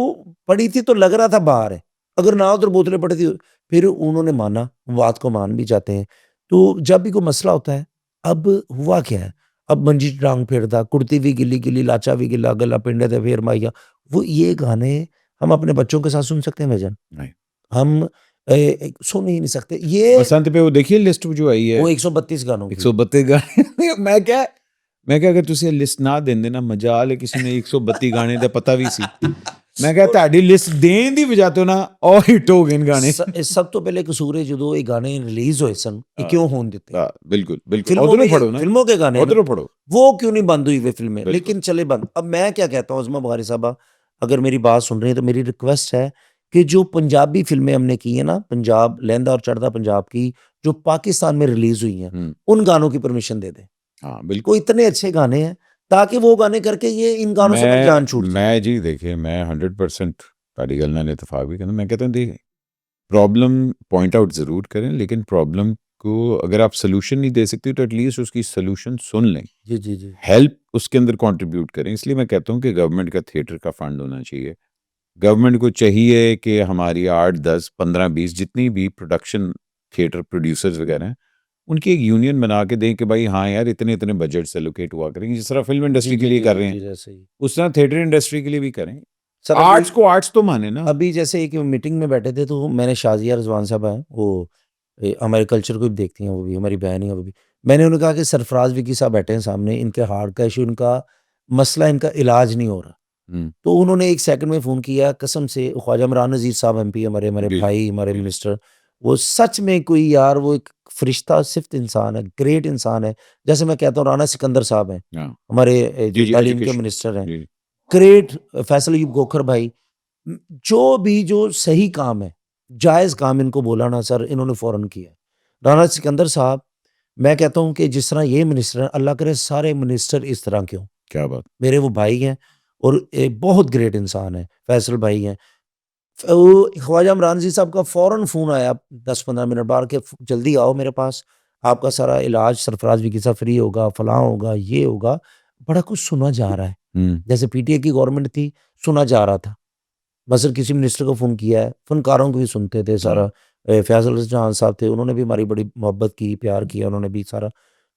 पड़ी थी तो लग रहा था बाहर है, अगर ना उधर बोतलें पड़ी थी, फिर उन्होंने माना, बात को मान भी जाते हैं। तो जब भी कोई मसला होता है, अब हुआ क्या है, अब मंजी टांग फेरदा, कुर्ती भी गिल्ली गिल्ली, लाचा भी गिल्ला गला, पिंडे ते फेर माइया, वो ये गाने हम अपने बच्चों के साथ सुन सकते हैं भाईजान? नहीं, हम सुन ही नहीं सकते। ये बसंत पे वो देखिए लिस्ट जो आई है वो 132 गानों की। 132 गाने मैं क्या अगर ਤੁਸੀਂ ਲਿਸਟ ਨਾ ਦਿੰਦੇ ਨਾ ਮਜਾਲ ਹੈ ਕਿਸੇ ਨੇ 132 ਗਾਣੇ ਦਾ ਪਤਾ ਵੀ ਸੀ ਮੈਂ ਕਿਹਾ ਤੁਹਾਡੀ ਲਿਸਟ ਦੇਣ ਦੀ ਵਜ੍ਹਾ ਤੋਂ ਨਾ ਉਹ ਹਿੱਟ ਹੋ ਗਏ ਨੇ ਗਾਣੇ ਸਭ ਤੋਂ ਪਹਿਲੇ ਕਸੂਰ ਹੈ ਜਦੋਂ ਇਹ ਗਾਣੇ ਰਿਲੀਜ਼ ਹੋਏ ਸਨ, ਇਹ ਕਿਉਂ ਹੋਣ ਦਿੱਤੇ? हाँ, बिल्कुल बिल्कुल फिल्मों उधरों में पढ़ो ना, फिल्मों के गाने हैं ना, उधरों पढ़ो। वो क्यों नहीं बंद हुई वे फिल्में? बिल्कुल। लेकिन चले बंद। अब मैं क्या कहता हूँ, अज़मा बुखारी साहबा, अगर मेरी बात सुन रही हैं तो मेरी रिक्वेस्ट है कि जो पंजाबी फिल्में हमने की है ना, पंजाब लहंदा और चढ़दा पंजाब की, जो पाकिस्तान में रिलीज हुई हैं, उन गानों की परमिशन दे दें। हाँ वो बिल्कुल। इतने अच्छे गाने हैं, ताकि वो गाने करके ये इन गानों से मेरी जान छूट जाए। मैं जी देखिए मैं 100% तारी गल नाल इतफाक भी करता, मैं कहता हूँ देखिए प्रॉब्लम पॉइंट आउट ज़रूर करें, लेकिन प्रॉब्लम को अगर आप सोल्यूशन नहीं दे सकते तो एटलीस्ट उसकी सोल्यूशन सुन लें, जी जी जी। हेल्प उसके अंदर कंट्रीब्यूट करें। इसलिए मैं कहता हूँ कि गवर्नमेंट का थिएटर का फंड होना चाहिए। गवर्नमेंट को चाहिए कि हमारी 8, 10, 15, 20 जितनी भी प्रोडक्शन थिएटर प्रोड्यूसर्स वगैरह हैं, उनकी एक यूनियन बना के दें कि भाई हाँ यार इतने इतने बजट से एलोकेट हुआ करेंगे, जिस तरह फिल्म जी इंडस्ट्री के जी लिए जी कर जी रहे जी, हैं जैसे ही उस तरह थिएटर इंडस्ट्री के लिए भी करें। सर आर्ट्स को आर्ट्स तो माने ना। अभी जैसे एक मीटिंग में बैठे थे, तो मैंने शाजिया रिजवान साहब हैं, वो हमारे कल्चर को भी देखती हैं, वो भी हमारी बहन है वो भी। मैंने उन्हें कहा कि सरफराज विकी साहब बैठे हैं सामने, इनके हार्ट का इशू, इनका मसला, इनका इलाज नहीं हो रहा। हम्म, तो उन्होंने 1 सेकंड में फ़ोन किया, कसम से, ख्वाजा इमरान नज़ीर साहब एमपी, हमारे हमारे जी भाई, हमारे जी मिनिस्टर, वो सच में कोई यार, वो एक फ़रिश्ता सिफ़्त इंसान है, ग्रेट इंसान है। जैसे मैं कहता हूँ राना सिकंदर साहब हैं, हाँ हमारे जी जो जी तालीम के एजुकेशन मिनिस्टर हैं, जी ग्रेट फैसल अयूब गोखर भाई, जो भी जो सही काम है, जायज़ काम इनको बोला ना सर, इन्होंने फ़ौरन किया। राना सिकंदर साहब, मैं कहता हूँ कि जिस तरह ये मिनिस्टर हैं, अल्लाह करे सारे मिनिस्टर इस तरह के हों। क्या बात। मेरे वो भाई हैं और एक बहुत ग्रेट इंसान है, फैसल भाई हैं। वो ख्वाजा इमरान जी साहब का फ़ौरन फ़ोन आया 10-15 मिनट बाद कि जल्दी आओ मेरे पास, आपका सारा इलाज सरफराज विकी साहब फ्री होगा, फलाँ होगा, ये होगा। बड़ा कुछ सुना जा रहा है। जैसे पीटीआई की गवर्नमेंट थी, सुना जा रहा था। बस किसी मिनिस्टर को फ़ोन किया है, फ़नकारों को भी सुनते थे सारा। हाँ फैज़ल जहान साहब थे, उन्होंने भी हमारी बड़ी मोहब्बत की, प्यार किया उन्होंने भी सारा।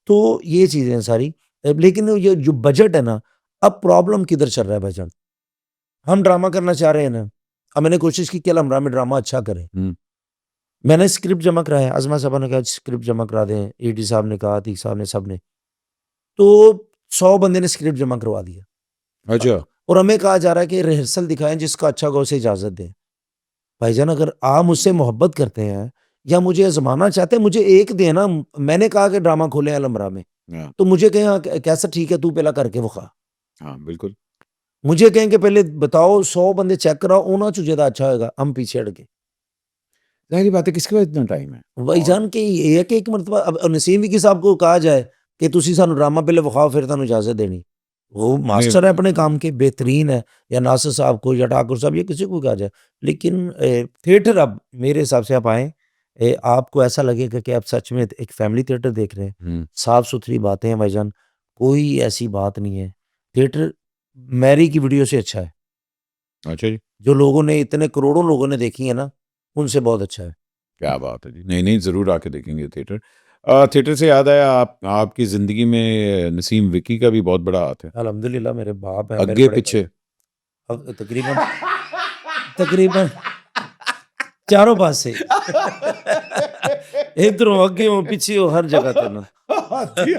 तो ये चीज़ें हैं सारी। लेकिन ये जो बजट है ना, अब प्रॉब्लम किधर चल रहा है भाईजान? हम ड्रामा करना चाह रहे हैं ना, अब मैंने कोशिश की कि अलहमरा में ड्रामा अच्छा करें। हम्म, मैंने स्क्रिप्ट जमा कराया, अज़मा साहबा ने कहा स्क्रिप्ट जमा करा दें, ईडी साहब ने कहा, अतीक साहब ने, सब ने। तो 100 बंदे ने स्क्रिप्ट जमा करवा दिया। अच्छा और हमें कहा जा रहा है कि रिहर्सल दिखाएँ, जिसका अच्छा होगा उसे इजाज़त दें। भाईजान, अगर आप मुझसे मोहब्बत करते हैं या मुझे आज़माना चाहते हैं, मुझे एक दें ना। मैंने कहा कि ड्रामा खोलें अलमरा में, हाँ तो मुझे कहें हाँ, कैसा ठीक है, तू पहला करके विखा। हाँ बिल्कुल। मुझे कहें कि पहले बताओ, 100 बंदे चेक कराओ, उन्हां चों जिहदा अच्छा होएगा, हम पीछे हट गए। जाहिर बात है किसके पास इतना टाइम है। और भाईजान के ये है कि एक मरतबा अब नसीम विकी साहब को कहा जाए कि तुसी सानू ड्रामा पहले विखाओ, फिर तुहानू इजाज़त देनी। वो नहीं मास्टर है अपने काम के, बेहतरीन है। या नासिर साहब को या ठाकुर साहब, या किसी को कहा जाए। लेकिन थिएटर, अब मेरे हिसाब से आप आएँ, आपको ऐसा लगेगा कि आप सच में एक फैमिली थिएटर देख रहे हैं। साफ-सुथरी बातें हैं भाईजान, कोई ऐसी बात नहीं है। थिएटर मैरी की वीडियो से अच्छा है। अच्छा जी जो लोगों ने, इतने करोड़ों लोगों ने देखी है ना, उनसे बहुत अच्छा है। क्या बात है जी। नहीं नहीं ज़रूर आके देखेंगे थिएटर। थिएटर से याद आया आपकी ज़िंदगी में नसीम विकी का भी बहुत बड़ा हाथ है। अल्हम्दुलिल्लाह मेरे बाप हैं, मेरे अग्गे बड़े भाई। पीछे अब तकरीबन तकरीबन चारों पासे इधरों अगे हो पीछे हो, हर जगह ते ना हाथ ही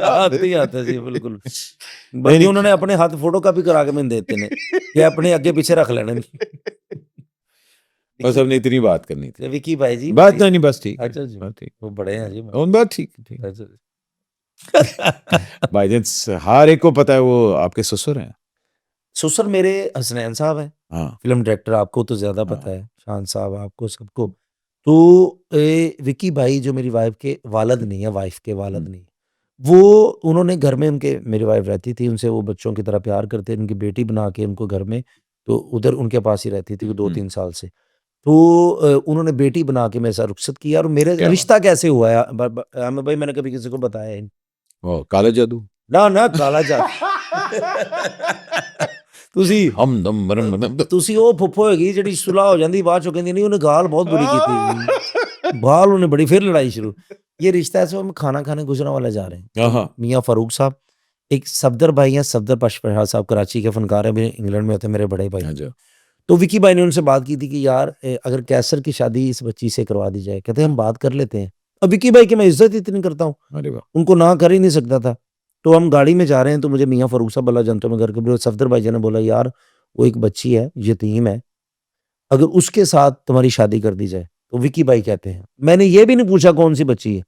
हाथ है जी, बिल्कुल। नहीं बल्कि नहीं उन्होंने अपने हाथ फोटो कॉपी करा के मैंने देते ने कि अपने आगे पीछे रख लेने। बस हमने इतनी बात करनी थी। विकी भाई जी बात नहीं बस ठीक है। अच्छा जी, बात ठीक वो बड़े हैं जी। उन बात ठीक ठीक। अच्छा जी। बाई चांस हर एक को पता है वो आपके ससुर हैं। ससुर मेरे हसनैन साहब हैं, हाँ फिल्म डायरेक्टर, आपको तो ज़्यादा पता हाँ है, शान साहब, आपको सबको। तो विकी भाई जो मेरी वाइफ़ के वालिद नहीं है, वाइफ़ के वालिद नहीं, वो उन्होंने घर में, उनके, मेरी वाइफ़ रहती थी, उनसे वो बच्चों की तरह प्यार करते, उनकी बेटी बना के उनको घर में, तो उधर उनके पास ही रहती थी वो 2-3 साल से। तो उन्होंने बेटी बना के मेरे साथ रुखसत किया, और मेरे क्या बात। रिश्ता कैसे हुआ है, ब ब आमिर भाई, मैंने कभी किसी को बताया ही नहीं। वाह काला जादू। ना, ना, काला जादू ਤੁਸੀਂ ਹਮਦਮ ਬਰਮ ਤੁਸੀਂ ਉਹ ਫੁੱਫੋ ਹੈਗੀ ਜਿਹੜੀ ਸੁਲਾਹ ਹੋ ਜਾਂਦੀ ਬਾਅਦ ਚੋਂ ਕਹਿੰਦੀ ਨਹੀਂ ਉਹਨੇ ਗਾਲ बहुत बुरी की थी बाल उन्हें बड़ी फिर लड़ाई शुरू ये रिश्ता है हम खाना खाने गुजरांवाला जा रहे हैं हाँ मियाँ फारूक साहब एक सफदर भाई हैं सफदर पशपहार साहब कराची के फनकार हैं अभी इंग्लैंड में होते हैं मेरे बड़े भाई अच्छा तो विकी भाई ने उनसे बात की थी कि यार अगर कैसर की शादी इस बच्ची से करवा दी जाए कहते हैं हम बात कर लेते हैं अब विकी भाई की मैं इज्जत इतनी करता हूँ अरे वाह उनको ना कर ही नहीं सकता था तो हम गाड़ी में जा रहे हैं तो मुझे मियाँ फारूक साहब अल्लाह जानते मैं घर के सफदर भाई ने बोला यार वो एक बच्ची है यतीम है अगर उसके साथ तुम्हारी शादी कर दी जाए तो विकी भाई कहते हैं मैंने ये भी नहीं पूछा कौन सी बच्ची है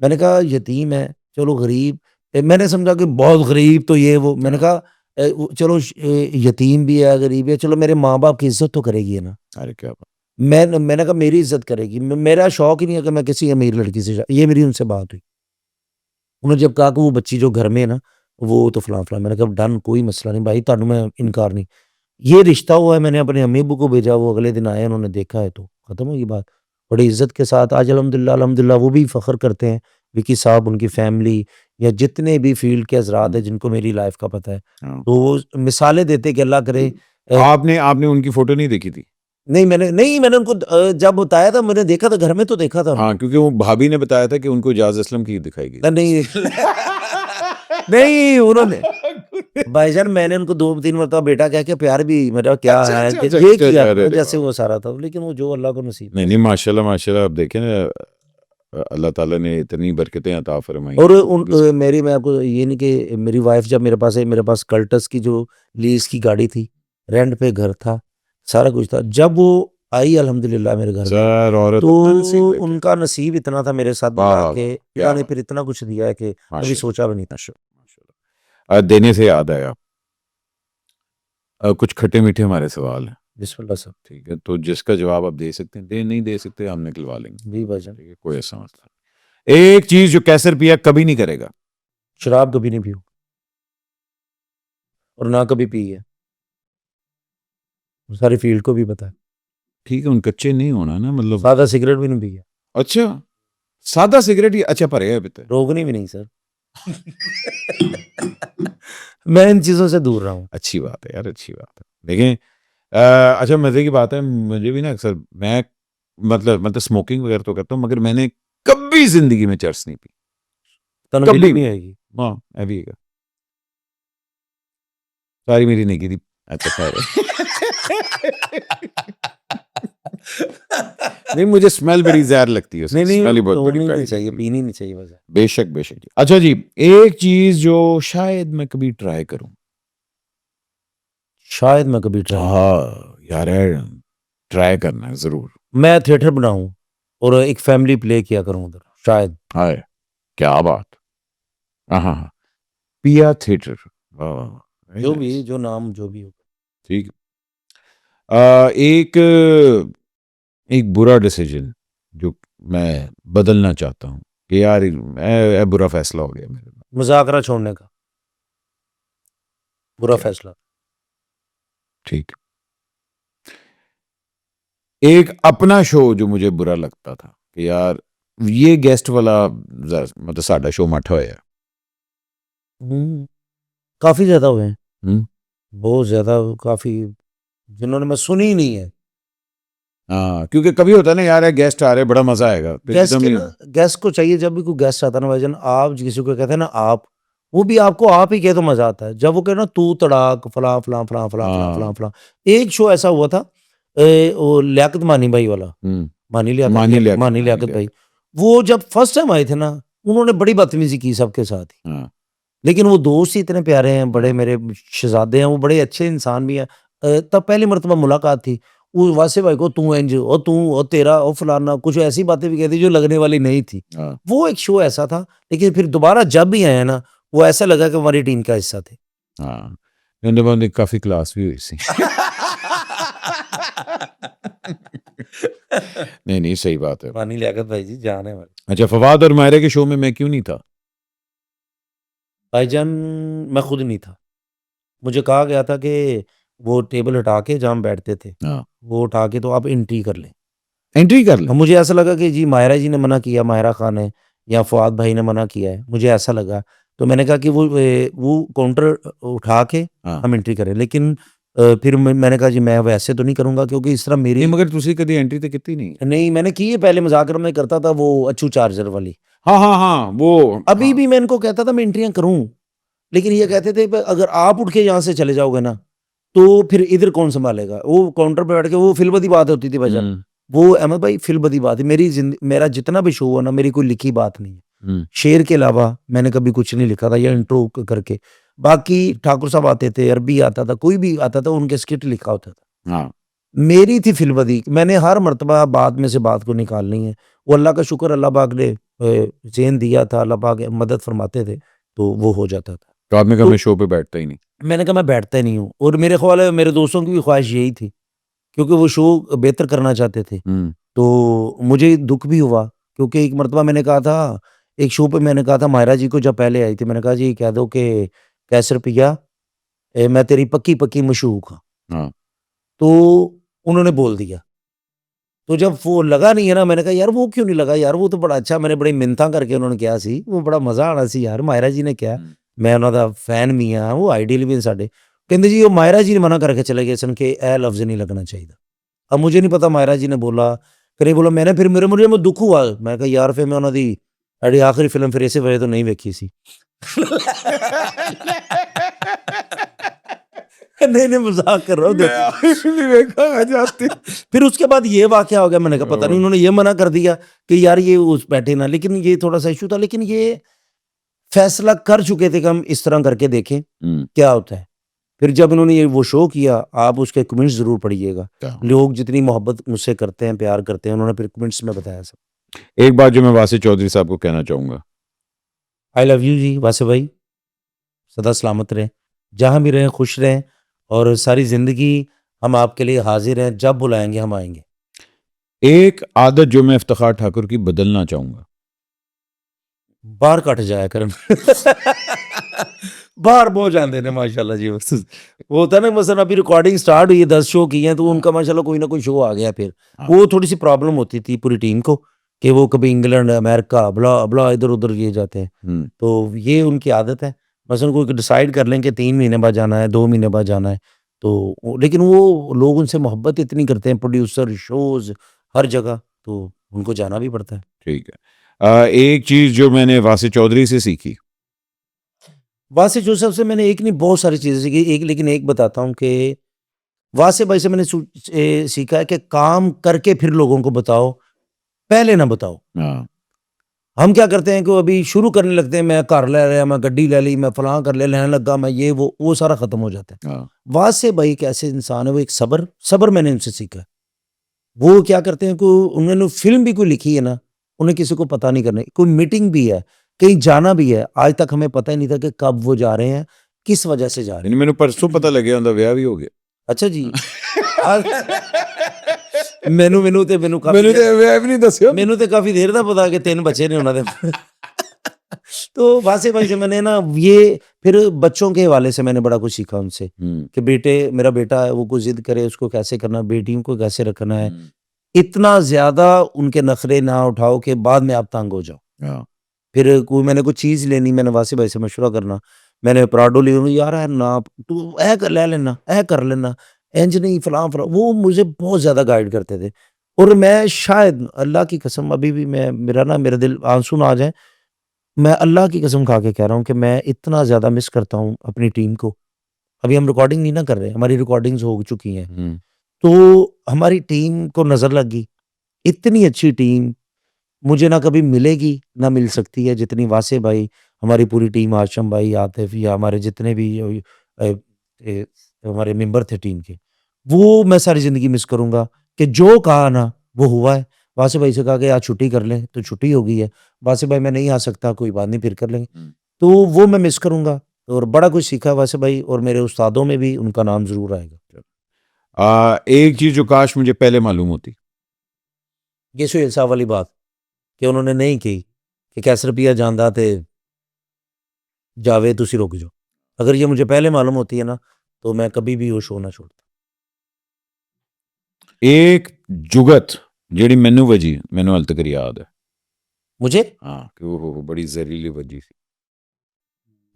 मैंने कहा यतीम है चलो गरीब मैंने समझा कि बहुत गरीब तो ये वो मैंने कहा चलो यतीम भी है गरीब है चलो मेरे माँ बाप की इज्जत तो करेगी है ना अरे क्या बात मैंने कहा मेरी इज्जत करेगी मेरा शौक ही नहीं है कि मैं किसी अमीर लड़की से ये मेरी उनसे बात हुई उन्होंने जब कहा कि वो बच्ची जो घर में है ना वो तो फलां फलां मैंने कहा डन कोई मसला नहीं भाई तानू मैं इनकार नहीं ये रिश्ता हुआ है मैंने अपने अम्मी अब्बू को भेजा वो अगले दिन आए उन्होंने देखा है तो खत्म होगी बात बड़ी इज्जत के साथ आज अल्हम्दुलिल्लाह वो भी फख्र करते हैं विकी साहब उनकी फैमिली या जितने भी फील्ड के हजरात हैं जिनको मेरी लाइफ का पता है हाँ। तो वो मिसालें देते कि अल्लाह करे आपने उनकी फोटो नहीं देखी थी नहीं मैंने उनको जब बताया था मैंने देखा था घर में तो देखा था हाँ क्योंकि वो भाभी ने बताया था कि उनको इजाज असलम की दिखाई गई नहीं नहीं उन्होंने भाईजान मैंने उनको 2-3 मरतबा बेटा कह के प्यार भी मेरा क्या अच्छा, है अच्छा, कि अच्छा, ये अच्छा, किया अरे जैसे वाह। वो सारा था लेकिन वो जो अल्लाह को नसीब नहीं माशाल्लाह अब देखें ना अल्लाह ताला ने इतनी बरकतें अता फरमाई और मेरी मैं आपको ये नहीं कि मेरी वाइफ जब मेरे पास कल्टस की जो लीज की गाड़ी थी रेंट पे घर था सारा कुछ था जब वो आई अल्हम्दुलिल्लाह मेरे घर में सर औरत तो अपना नसीब लेके। उनका नसीब इतना था मेरे साथ वाह, मिला के क्या अल्लाह ने बात। फिर इतना कुछ दिया है कि कभी माशाल्लाह, सोचा भी नहीं था माशाल्लाह। देने से याद आया कुछ खट्टे मीठे हमारे सवाल हैं बिस्मिल्लाह सब ठीक है तो जिसका जवाब आप दे सकते हैं दे नहीं दे सकते हम निकलवा लेंगे जी भाईजान ठीक है कोई ऐसा मसला नहीं। एक चीज जो कैसर पिया कभी नहीं करेगा शराब कभी नहीं पीऊँ और ना कभी पी है सारी फील्ड को भी पता है ठीक है उन कच्चे नहीं होना ना मतलब सादा सिगरेट भी नहीं पिया अच्छा सादा सिगरेट ही अच्छा भरे है पिता रोकनी भी नहीं सर मैं इन चीजों से दूर रहा हूँ अच्छी बात है यार अच्छी बात है देखें अच्छा मजे की बात है मुझे भी ना अक्सर मैं मतलब स्मोकिंग वगैरह तो करता हूँ मगर मैंने कभी जिंदगी में चर्च नहीं पी तनवीली कभी नहीं आएगी हाँ अभी है सारी मेरी नहीं की थी अच्छा खैर नहीं मुझे स्मेल बड़ी जहर लगती है उसकी, नहीं smell ही बहुत बड़ी नहीं प्यारी चाहिए लगती है। पीनी नहीं चाहिए बस बेशक जी अच्छा जी एक चीज जो शायद मैं कभी ट्राई करूं शायद मैं कभी ट्राई हाँ यार ट्राई करना है जरूर मैं थिएटर बनाऊं और एक फैमिली प्ले किया करूं उधर शायद हाय क्या बात हाँ पिया थिएटर वाह जो भी जो नाम जो भी हो ठीक एक बुरा डिसीजन जो मैं बदलना चाहता हूँ कि यार बुरा फैसला हो गया मेरे मुज़ाकरा छोड़ने का बुरा फैसला ठीक एक अपना शो जो मुझे बुरा लगता था कि यार ये गेस्ट वाला मतलब साडा शो मठ होया काफी ज्यादा हुए हैं हम्म। बहुत ज्यादा काफी जिन्होंने मैं सुनी ही नहीं है हाँ क्योंकि कभी होता है ना यार गेस्ट आ रहे बड़ा मजा आएगा फिर गेस्ट एकदम के ही- ना गेस्ट को चाहिए जब भी कोई गेस्ट आता है ना भाईजान आप किसी को कहते हैं ना आप वो भी आपको आप ही कहे तो मजा आता है जब वो कहे ना तू तड़ाक फला फला फला फला फला हाँ। फला फला एक शो ऐसा हुआ था वो लियाकत मानी भाई वाला मानी मानी लियाकत लियाकत भाई वो जब फर्स्ट टाइम आए थे ना उन्होंने बड़ी बदतमीजी की सबके साथ ही हाँ। लेकिन वो दोस्त ही इतने प्यारे हैं बड़े मेरे शहजादे हैं वो बड़े अच्छे इंसान भी हैं तब पहली मरतबा मुलाकात थी वो वासे भाई को तू इंज और तू और तेरा और फलाना कुछ ऐसी बातें भी कहती जो लगने वाली नहीं थी हाँ। वो एक शो ऐसा था लेकिन फिर दोबारा जब भी आए ना वो ऐसा लगा कि हमारी टीम का हिस्सा थे हाँ उनके बाद एक काफी क्लास भी हुई सी नहीं सही बात है मानी लियाकत भाई जी जान है हमारे अच्छा फवाद और मायरे के शो में मैं क्यों नहीं था भाईजान मैं खुद नहीं था मुझे कहा गया था कि वो टेबल हटा के जहाँ हम बैठते थे हाँ। वो उठा के तो आप एंट्री कर लें एंट्री कर ले अब मुझे ऐसा लगा कि जी मायरा जी ने मना किया मायरा खान है या फवाद भाई ने मना किया है मुझे ऐसा लगा तो मैंने कहा कि वो काउंटर उठा के हाँ हम एंट्री करें, लेकिन फिर मैंने कहा जी मैं वैसे तो नहीं करूँगा, क्योंकि इस तरह मेरी नहीं मगर ਤੁਸੀਂ कभी एंट्री तो की नहीं नहीं, मैंने की है पहले, मजाक में करता था वो अच्छू चार्जर वाली। हाँ हाँ हाँ वो अभी हाँ भी मैं इनको कहता था मैं एंट्रियाँ करूँ, लेकिन ये कहते थे अगर आप उठ के यहाँ से चले जाओगे ना, तो फिर इधर कौन सँभालेगा? वो काउंटर पे बैठ के वो फ़िल बदी बात होती थी भाईजान। हम्म, वो अहमद भाई फ़िल बदी बात है। मेरा जितना भी शो हुआ ना, मेरी कोई लिखी बात नहीं है। हम्म, शेर के अलावा मैंने कभी कुछ नहीं लिखा था या इंट्रो करके। बाकी ठाकुर साहब आते थे, अरबी आता था, कोई भी आता था, उनके स्क्रिप्ट लिखा होता था। हाँ मेरी थी फ़िल्बदी, मैंने हर मर्तबा बाद में से बात को निकालनी है। वो अल्लाह का शुक्र, अल्लाह पाक ने ज़ेहन दिया था, अल्लाह पाक मदद फरमाते थे, तो वो हो जाता था। तो आपने कहा तो मैं शो पे बैठता ही नहीं मैंने कहा मैं बैठता ही नहीं हूँ, और मेरे ख्याल है मेरे दोस्तों की भी ख्वाहिश यही थी, क्योंकि वो शो बेहतर करना चाहते थे। हम्म, तो मुझे दुःख भी हुआ, क्योंकि एक मर्तबा मैंने कहा था, एक शो पे मैंने कहा था मायरा जी को, जब पहले आई थी, मैंने कहा जी कह दो कि कैसर पिया मैं तेरी पक्की-पक्की मशूक हाँ। हाँ तो उन्होंने बोल दिया। तो जब वो लगा नहीं है ना, मैंने कहा यार वो क्यों नहीं लगा यार, वो तो बड़ा अच्छा, मैंने बड़ी मिन्नतां करके उन्होंने किया सी, वो बड़ा मज़ा आना सी यार, मायरा जी ने किया, हम्म, मैं ਉਹਨਾਂ ਦਾ ਫੈਨ ਵੀ ਹਾਂ, ਉਹ ਆਈਡੀਅਲ ਵੀ ਨੇ ਸਾਡੇ। ਕਹਿੰਦੇ जी ਉਹ मायरा जी ने मना करके चले गए सन कि ਇਹ लफ्ज़ नहीं लगना चाहिए। अब मुझे नहीं पता मायरा जी ने बोला कि नहीं बोला, मैंने फिर मेरे मुझे दुख हुआ, मैं कहा यार फिर मैं ਉਹਨਾਂ ਦੀ ਜਿਹੜੀ ਆਖਰੀ ਫਿਲਮ ਫਿਰ ਇਸੇ ਵਜ੍ਹਾ ਤੋਂ ਨਹੀਂ ਵੇਖੀ ਸੀ। नहीं, नहीं मज़ाक कर रहा हूँ मैं देखो। आपने देखा आ जाते फिर उसके बाद ये वाक़या हो गया, मैंने कहा पता नहीं, उन्होंने ये मना कर दिया कि यार ये उस बैठे ना, लेकिन ये थोड़ा-सा इश्यू था, लेकिन ये फैसला कर चुके थे कि हम इस तरह करके देखें, हम्म, क्या होता है। फिर जब इन्होंने ये वो शो किया, आप उसके कमेंट्स ज़रूर पढ़िएगा। क्या? लोग जितनी मोहब्बत मुझसे करते हैं, प्यार करते हैं, उन्होंने फिर कमेंट्स में बताया सब। एक बात जो मैं वासिफ चौधरी साहब को कहना चाहूँगा आई लव यू जी वासे भाई, सदा सलामत रहें, जहाँ भी रहें खुश रहें, और सारी ज़िंदगी हम आपके लिए हाज़िर हैं, जब बुलाएँगे हम आएँगे। एक आदत जो मैं इफ्तिखार ठाकुर की बदलना चाहूँगा बाहर कट जाया करन। बाहर बहुत जाते हैं माशाल्लाह जी, बस वो होता है ना, मसलन अभी रिकॉर्डिंग स्टार्ट हुई है, 10 शो किए हैं, तो उनका माशाल्लाह कोई ना कोई शो आ गया फिर। हाँ, वो थोड़ी-सी प्रॉब्लम होती थी पूरी टीम को कि वो कभी इंग्लैंड, अमेरिका, बला इधर-उधर ये जाते हैं। हम्म, तो ये उनकी आदत है। मसलन कोई डिसाइड कर लें कि 3 महीने बाद जाना है, 2 महीने बाद जाना है, तो लेकिन वो लोग उनसे मोहब्बत इतनी करते हैं, प्रोड्यूसर, शोज़, हर जगह, तो उनको जाना भी पड़ता है। ठीक है एक चीज़ जो मैंने वासिफ चौधरी से सीखी वासिफ जोसेफ से मैंने एक नहीं बहुत सारी चीज़ें सीखी। एक, लेकिन एक बताता हूँ कि वासिफ भाई से मैंने सीखा है कि काम करके फिर लोगों को बताओ, पहले ना बताओ। हाँ हम क्या करते हैं कि अभी शुरू करने लगते हैं, मैं घर ले लिया, मैं गड्डी ले ली, मैं फलां कर ले लेने लगा, मैं ये वो सारा खत्म हो जाता है। हाँ वासिफ भाई एक ऐसे इंसान है, वो एक सब्र मैंने उनसे सीखा है। वो क्या करते हैं कि उन्होंने फ़िल्म भी कोई लिखी है ना, उन्हें किसी को पता नहीं करना है। कोई मीटिंग भी है, कहीं जाना भी है, आज तक हमें पता ही नहीं था कि कब वो जा रहे हैं, किस वजह से जा रहे हैं। नहीं मैंने परसों पता लगे उनका ब्याह भी हो गया अच्छा जी। आज ਮੈਨੂੰ ਕਾਫੀ ਮੈਨੂੰ ਤੇ ਵਿਆਹ ਵੀ ਨਹੀਂ ਦੱਸਿਆ ਮੈਨੂੰ ਤੇ ਕਾफ़ी देर ਦਾ पता कि 3 बच्चे ने ਉਹਨਾਂ ਦੇ। तो वासिफ भाई से मैंने ना ये फिर बच्चों के हवाले से मैंने बड़ा कुछ सीखा उनसे कि मेरा बेटा है, वो कोई ज़िद करे उसको कैसे करना, बेटियों को कैसे रखना है। इतना ज़्यादा उनके नखरे ना उठाओ कि बाद में आप तंग हो जाओ। हाँ फिर कोई मैंने कोई चीज़ लेनी, मैंने वासिफ भाई से मशवरा करना, मैंने पराठो ले यार है ना, तू ले लेना, कर लेना, इंज नहीं फलां, वो मुझे बहुत ज़्यादा गाइड करते थे। और मैं शायद अल्लाह की कसम, अभी भी मैं मेरे दिल आंसू ना आ जाए, मैं अल्लाह की कसम खा के कह रहा हूँ कि मैं इतना ज़्यादा मिस करता हूँ अपनी टीम को। अभी हम रिकॉर्डिंग नहीं ना कर रहे, हमारी रिकॉर्डिंग्स हो चुकी हैं। तो हमारी टीम को नज़र लग गई, इतनी अच्छी टीम मुझे ना कभी मिलेगी, ना मिल सकती है, जितनी वासिफ भाई, हमारी पूरी टीम, आशम भाई, आतिफ, या हमारे जितने भी हमारे मेंबर थे टीम के, वो मैं सारी ज़िंदगी मिस करूँगा कि जो कहा ना, वो हुआ है। वासिफ भाई से कहा कि आज छुट्टी कर लें, तो छुट्टी हो गई है। वासिफ भाई मैं नहीं आ सकता, कोई बात नहीं, फिर कर लेंगे। तो वो मैं मिस करूँगा, और बड़ा कुछ सीखा वासिफ भाई, और मेरे उस्तादों में भी उनका नाम ज़रूर आएगा। एक चीज़ जो काश मुझे पहले मालूम होती ये सुहेल साहब वाली बात कि उन्होंने नहीं की कि कैस रुपया ਜਾਂਦਾ ਤੇ जावे तुसी रुक जाओ। अगर ये मुझे पहले मालूम होती है ना, तो मैं कभी भी वो शो ना छोड़ता। एक जुगत ਜਿਹੜੀ ਮੈਨੂੰ ਵਜੀ ਮੈਨੂੰ ਹਾਲ ਤੱਕ ਯਾਦ ਹੈ मुझे ਹਾਂ ਕਿ ਉਹ ਬੜੀ ਜ਼ਹਿਰੀਲੀ ਵਜੀ ਸੀ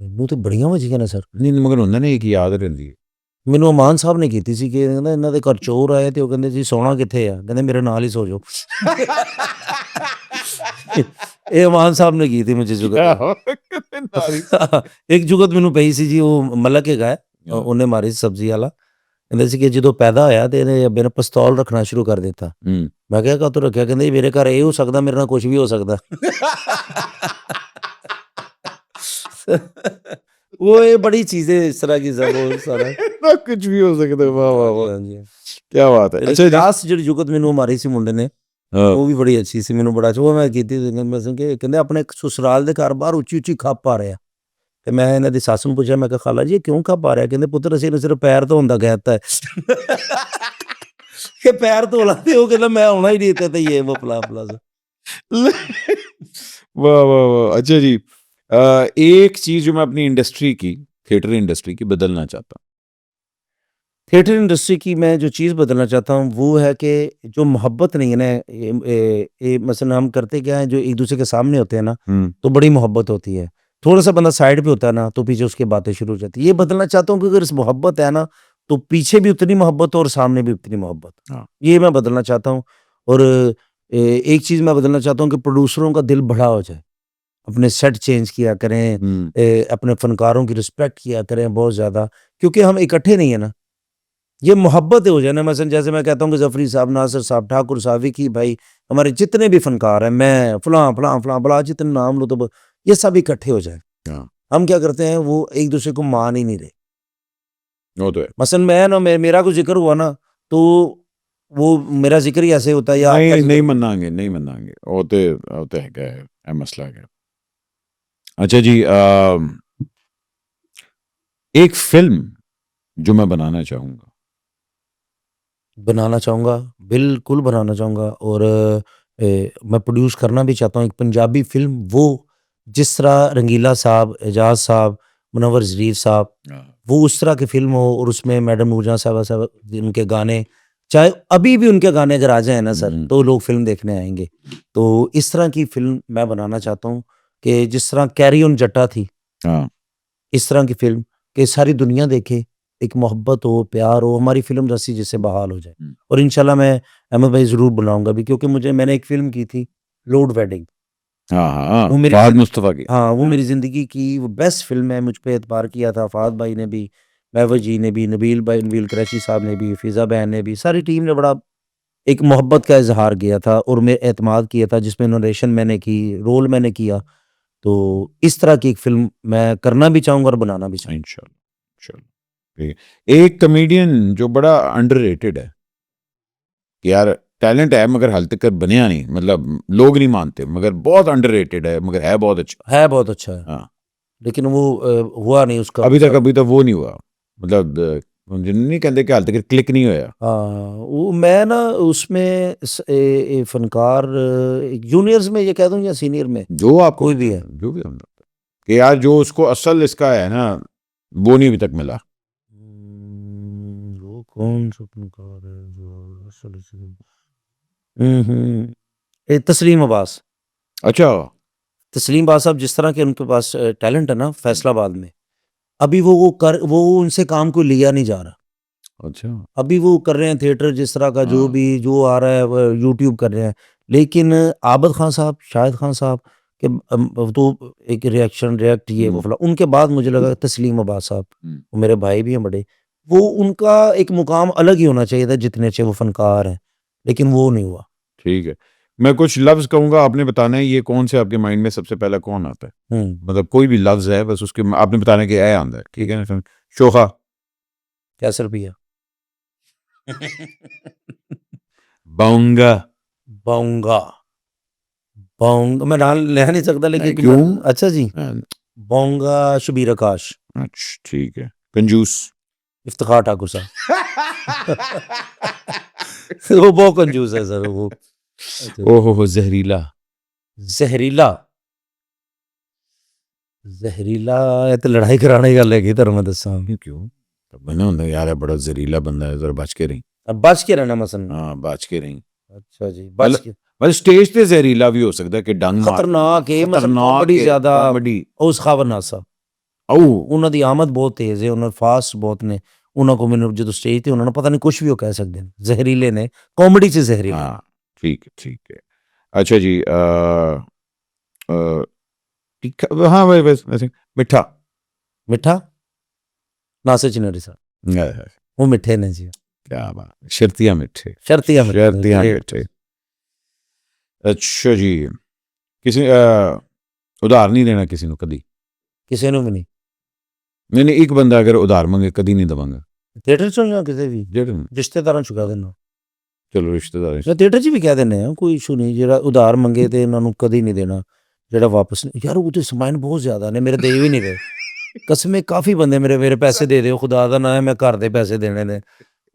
ਮੈਨੂੰ ਤੇ ਬੜੀਆਂ ਵੱਜੀਆਂ ਨੇ ਸਰ। ਨਹੀਂ ਮਗਰ ਹੁੰਦਾ ਨਾ ਇੱਕ ਯਾਦ ਰਹਿੰਦੀ ਹੈ। ਮੈਨੂੰ ਅਮਾਨ ਸਾਹਿਬ ਨੇ ਕੀਤੀ ਸੀ ਕਿ ਕਹਿੰਦਾ ਇਹਨਾਂ ਦੇ ਘਰ ਚੋਰ ਆਏ ਤੇ ਉਹ ਕਹਿੰਦੇ ਜੀ ਸੋਨਾ ਕਿੱਥੇ ਆ, ਕਹਿੰਦੇ ਮੇਰੇ ਨਾਲ ਹੀ ਸੋ ਜਾਓ। ਇਹ ਅਮਾਨ ਸਾਹਿਬ ਨੇ ਕੀਤੀ ਮੁਝੇ ਜੁਗਤ। ਇੱਕ ਜੁਗਤ ਮੈਨੂੰ ਪਈ ਸੀ ਜੀ, ਉਹ ਮਲਕ ਹੈਗਾ ਹੈ, ਉਹਨੇ ਮਾਰੀ ਸੀ ਸਬਜ਼ੀ ਵਾਲਾ। ਕਹਿੰਦੇ ਸੀ ਕਿ ਜਦੋਂ ਪੈਦਾ ਹੋਇਆ ਤੇ ਇਹਨੇ ਅੱਬੇ ਨੇ ਪਿਸਤੌਲ ਰੱਖਣਾ ਸ਼ੁਰੂ ਕਰ ਦਿੱਤਾ। ਮੈਂ ਕਿਹਾ ਕਾਹਤੋਂ ਰੱਖਿਆ? ਕਹਿੰਦੇ ਮੇਰੇ ਘਰ ਇਹ ਹੋ ਸਕਦਾ, ਮੇਰੇ ਨਾਲ ਕੁਝ ਵੀ ਹੋ ਸਕਦਾ। वो ये बड़ी चीजें इस तरह की सब वो सारा कुछ भी हो सकता है। वाह वाह वाह, हाँ जी। क्या बात है। अच्छा ਲਾਸਟ ਜਿਹੜੀ ਜੁਗਤ ਮੈਨੂੰ ਮਾਰੀ ਸੀ ਮੁੰਡੇ ਨੇ, ਉਹ ਵੀ ਬੜੀ ਅੱਛੀ ਸੀ, ਮੈਨੂੰ ਬੜਾ ਅੱਛਾ। ਉਹ ਮੈਂ ਕੀਤੀ ਮੈਂ ਸੁਣ ਕੇ ਕਹਿੰਦੇ ਆਪਣੇ ਸਸੁਰਾਲ ਦੇ ਘਰ ਬਾਹਰ ਉੱਚੀ ਉੱਚੀ ਖੱਪ ਆ ਰਿਹਾ। ਤੇ ਮੈਂ ਇਹਨਾਂ ਦੀ ਸੱਸ ਨੂੰ ਪੁੱਛਿਆ, ਮੈਂ ਕਿਹਾ ਖਾਲਾ ਜੀ ਇਹ ਕਿਉਂ ਖੱਪ ਆ ਰਿਹਾ? ਕਹਿੰਦੇ ਪੁੱਤਰ ਅਸੀਂ ਸਿਰਫ ਪੈਰ ਧੋਣ ਦਾ ਕਹਿਤਾ ਹੈ ਕਿ ਪੈਰ ਧੋ ਲਾ। ਤੇ ਉਹ ਕਹਿੰਦਾ ਮੈਂ ਆਉਣਾ ਹੀ ਨਹੀਂ ਤੇ ਇਹ ਉਹ ਫਲਾ ਫਲਾ। वाह वाह वाह। अच्छा जी, एक चीज जो मैं अपनी इंडस्ट्री की, थिएटर इंडस्ट्री की बदलना चाहता हूँ। थिएटर इंडस्ट्री की मैं जो चीज़ बदलना चाहता हूँ वो है कि जो मोहब्बत नहीं है ना, मसलन हम करते क्या है, जो एक दूसरे के सामने होते हैं ना तो बड़ी मोहब्बत होती है, थोड़ा सा बंदा साइड पे होता है ना तो पीछे उसकी बातें शुरू हो जाती है। ये बदलना चाहता हूँ कि अगर इस मोहब्बत है ना तो पीछे भी उतनी मोहब्बत और सामने भी उतनी मोहब्बत। ये मैं बदलना चाहता हूँ। और एक चीज़ मैं बदलना चाहता हूँ कि प्रोड्यूसरों का दिल बड़ा हो जाए, अपने सेट चेंज किया करें, अपने फनकारों की रिस्पेक्ट किया करें बहुत ज़्यादा, क्योंकि हम इकट्ठे नहीं है ना। ये मोहब्बत हो जाए ना, मसलन जैसे मैं कहता हूँ कि जफरी साहब, नासिर साहब, ठाकुर साहब, विकी भाई, हमारे जितने भी फनकार हैं, मैं फलां फलां फलां बला, जितने नाम लो तो ये सब इकट्ठे हो जाए। हम क्या करते हैं, वो एक दूसरे को मान ही नहीं रहे। वो तो है। मसलन मैं ना मेरा कोई जिक्र हुआ ना तो वो मेरा जिक्र ही ऐसे होता है या नहीं मनाएंगे, नहीं मनाएंगे, होते है क्या है मसला क्या। अच्छा जी, एक फिल्म जो मैं बनाना चाहूँगा, बिल्कुल बनाना चाहूँगा। और मैं प्रोड्यूस करना भी चाहता हूँ एक पंजाबी फिल्म, वो जिस तरह रंगीला साहब, एजाज साहब, मुनव्वर ज़रीफ साहब, वो उस तरह की फिल्म हो और उसमें मैडम नूरजहां साहब उनके गाने, चाहे अभी भी उनके गाने अगर आ जाए ना सर तो लोग फिल्म देखने आएंगे। तो इस तरह की फिल्म मैं बनाना चाहता हूँ कि जिस तरह कैरी ऑन जट्टा थी, इस तरह की फिल्म कि सारी दुनिया देखे, एक मोहब्बत हो, प्यार हो, हमारी फिल्म रस्सी जिससे बहाल हो जाए। और इंशाल्लाह मैं अहमद भाई ज़रूर बुलाऊंगा भी, क्योंकि मैंने एक फिल्म की थी लोड वेडिंग, वो मेरी फहद मुस्तफ़ा की, वो मेरी ज़िंदगी की वो बेस्ट फिल्म है। मुझ पे एतबार किया था फहद भाई ने भी, महवर जी ने भी, नबील कुरैशी साहब ने भी, फिज़ा बहन ने भी, सारी टीम ने बड़ा एक मोहब्बत का इजहार किया था और मेरे एतमाद किया था, जिसमें नरेशन मैंने की, रोल मैंने किया। तो इस तरह की एक फिल्म मैं करना भी चाहूँगा और बनाना भी चाहूँगा इंशाल्लाह। एक कमेडियन जो बड़ा अंडररेटेड है कि यार टैलेंट है मगर हाल तक बनिया नहीं, मतलब लोग नहीं मानते, मगर बहुत अंडररेटेड है, मगर है बहुत अच्छा है। हाँ, लेकिन वो हुआ नहीं उसका अभी तक वो नहीं हुआ, मतलब नहीं कहते कि हाल तक क्लिक नहीं होया। वो मैं ना उसमें फनकार जूनियर्स में ये कह दूं या सीनियर में, जो आप कोई भी है, जो भी हम कि यार जो उसको असल इसका है ना वो नहीं अभी तक मिला। वो कौन सा फनकार है जो असल तस्लीम अब्बास। अच्छा, तस्लीम अब्बास साहब जिस तरह के उनके पास टैलेंट है ना फैसलाबाद में, अभी वो उनसे काम को लिया नहीं जा रहा। अच्छा, अभी वो कर रहे हैं थिएटर जिस तरह का जो आ रहा है वो यूट्यूब कर रहे हैं, लेकिन आबद खान साहब, शाहिद खान साहब के तो एक रिएक्ट ये वो फला, उनके बाद मुझे लगा तस्लीम अब्बास साहब, वो मेरे भाई भी हैं बड़े, वो उनका एक मुकाम अलग ही होना चाहिए था जितने अच्छे वो फनकार हैं, लेकिन वो नहीं हुआ। ठीक है, मैं कुछ लफ्ज कहूंगा, आपने बताना है ये कौन से आपके माइंड में सबसे पहला कौन आता है, मतलब कोई भी लफ्ज है बस उसके आपने बताना कि ऐ आंदा है, ठीक है ना। शोखा, कैसे रुपया, बाउंगा, बाउंगा मैं नाम ले नहीं सकता लेकिन क्यों? अच्छा जी, बाउंगा शबीर आकाश। अच्छा ठीक है। कंजूस, इफ्तिखार ठाकुर साहब। वो बहुत कंजूस है सर वो। ओहो, जहरीला, ये तो लड़ाई कराने की गल है कि धर्म दसा क्यों बना होंगे यार, बड़ा जहरीला बंदा है, जरा बच के रही। अब बच के रहना मसन। हाँ बच के रही। अच्छा जी, बच के मतलब स्टेज पे जहरीला भी हो सकता है कि डंग खतरनाक है, मतलब बड़ी ज्यादा उस खावर नासा ਉਹਨਾਂ ਦੀ ਆਮਦ ਬਹੁਤ ਤੇਜ਼ ਹੈ, ਉਹਨਾਂ ਫਾਸਟ ਬਹੁਤ ਨੇ। ਉਹਨਾਂ ਕੋ ਮੈਨੂੰ ਜਦੋਂ ਸਟੇਜ ਤੇ ਉਹਨਾਂ ਨੂੰ ਪਤਾ ਨਹੀਂ ਕੁਝ ਵੀ ਉਹ ਕਹਿ ਸਕਦੇ ਨੇ, ਜ਼ਹਿਰੀਲੇ ਨੇ, ਕਾਮੇਡੀ 'ਚ ਜ਼ਹਿਰੀਲੇ। हाँ ठीक है। अच्छा जी तीखा, हाँ भाई वैसे मिठा। ਮਿੱਠਾ ਨਾਸੇ ਚਿਨਰੀ ਸਾਹਿਬ क्या ਉਹ ਮਿੱਠੇ ਨੇ ਜੀ, बात, शर्तियाँ मिठे, ਸ਼ਰਤੀਆ शर्तियाँ मिठे। अच्छा जी, किसी उधार नहीं देना किसी ਨੂੰ ਕਦੀ? ਕਿਸੇ ਨੂੰ ਵੀ ਨਹੀਂ। नहीं एक बंदा अगर उधार मंगे कदी नहीं दवांगा। ਥੀਏਟਰ 'ਚੋਂ ਜਾਂ ਕਿਸੇ ਵੀ ਜਿਹੜੇ ਰਿਸ਼ਤੇਦਾਰਾਂ 'ਚ ਚੁਕਾ ਦੇਣਾ। ਚਲੋ ਰਿਸ਼ਤੇਦਾਰ ਮੈਂ ਥੀਏਟਰ 'ਚ ਵੀ ਕਹਿ ਦਿੰਦੇ ਆ, ਕੋਈ ਇਸ਼ੂ ਨਹੀਂ। ਜਿਹੜਾ ਉਧਾਰ ਮੰਗੇ ਤੇ ਉਹਨਾਂ ਨੂੰ ਕਦੀ ਨਹੀਂ ਦੇਣਾ, ਜਿਹੜਾ ਵਾਪਸ ਨਹੀਂ। ਯਾਰ ਉਹਦੇ ਸਮਾਨ ਬਹੁਤ ਜ਼ਿਆਦਾ ਨੇ, ਮੇਰੇ ਦੇ ਵੀ ਨਹੀਂ ਰਹੇ ਕਸਮੇ। ਕਾਫੀ ਬੰਦੇ ਮੇਰੇ ਪੈਸੇ ਦੇ ਦਿਓ, ਖੁਦਾ ਦਾ ਨਾ ਹੈ, ਮੈਂ ਘਰ ਦੇ ਪੈਸੇ ਦੇਣੇ ਨੇ,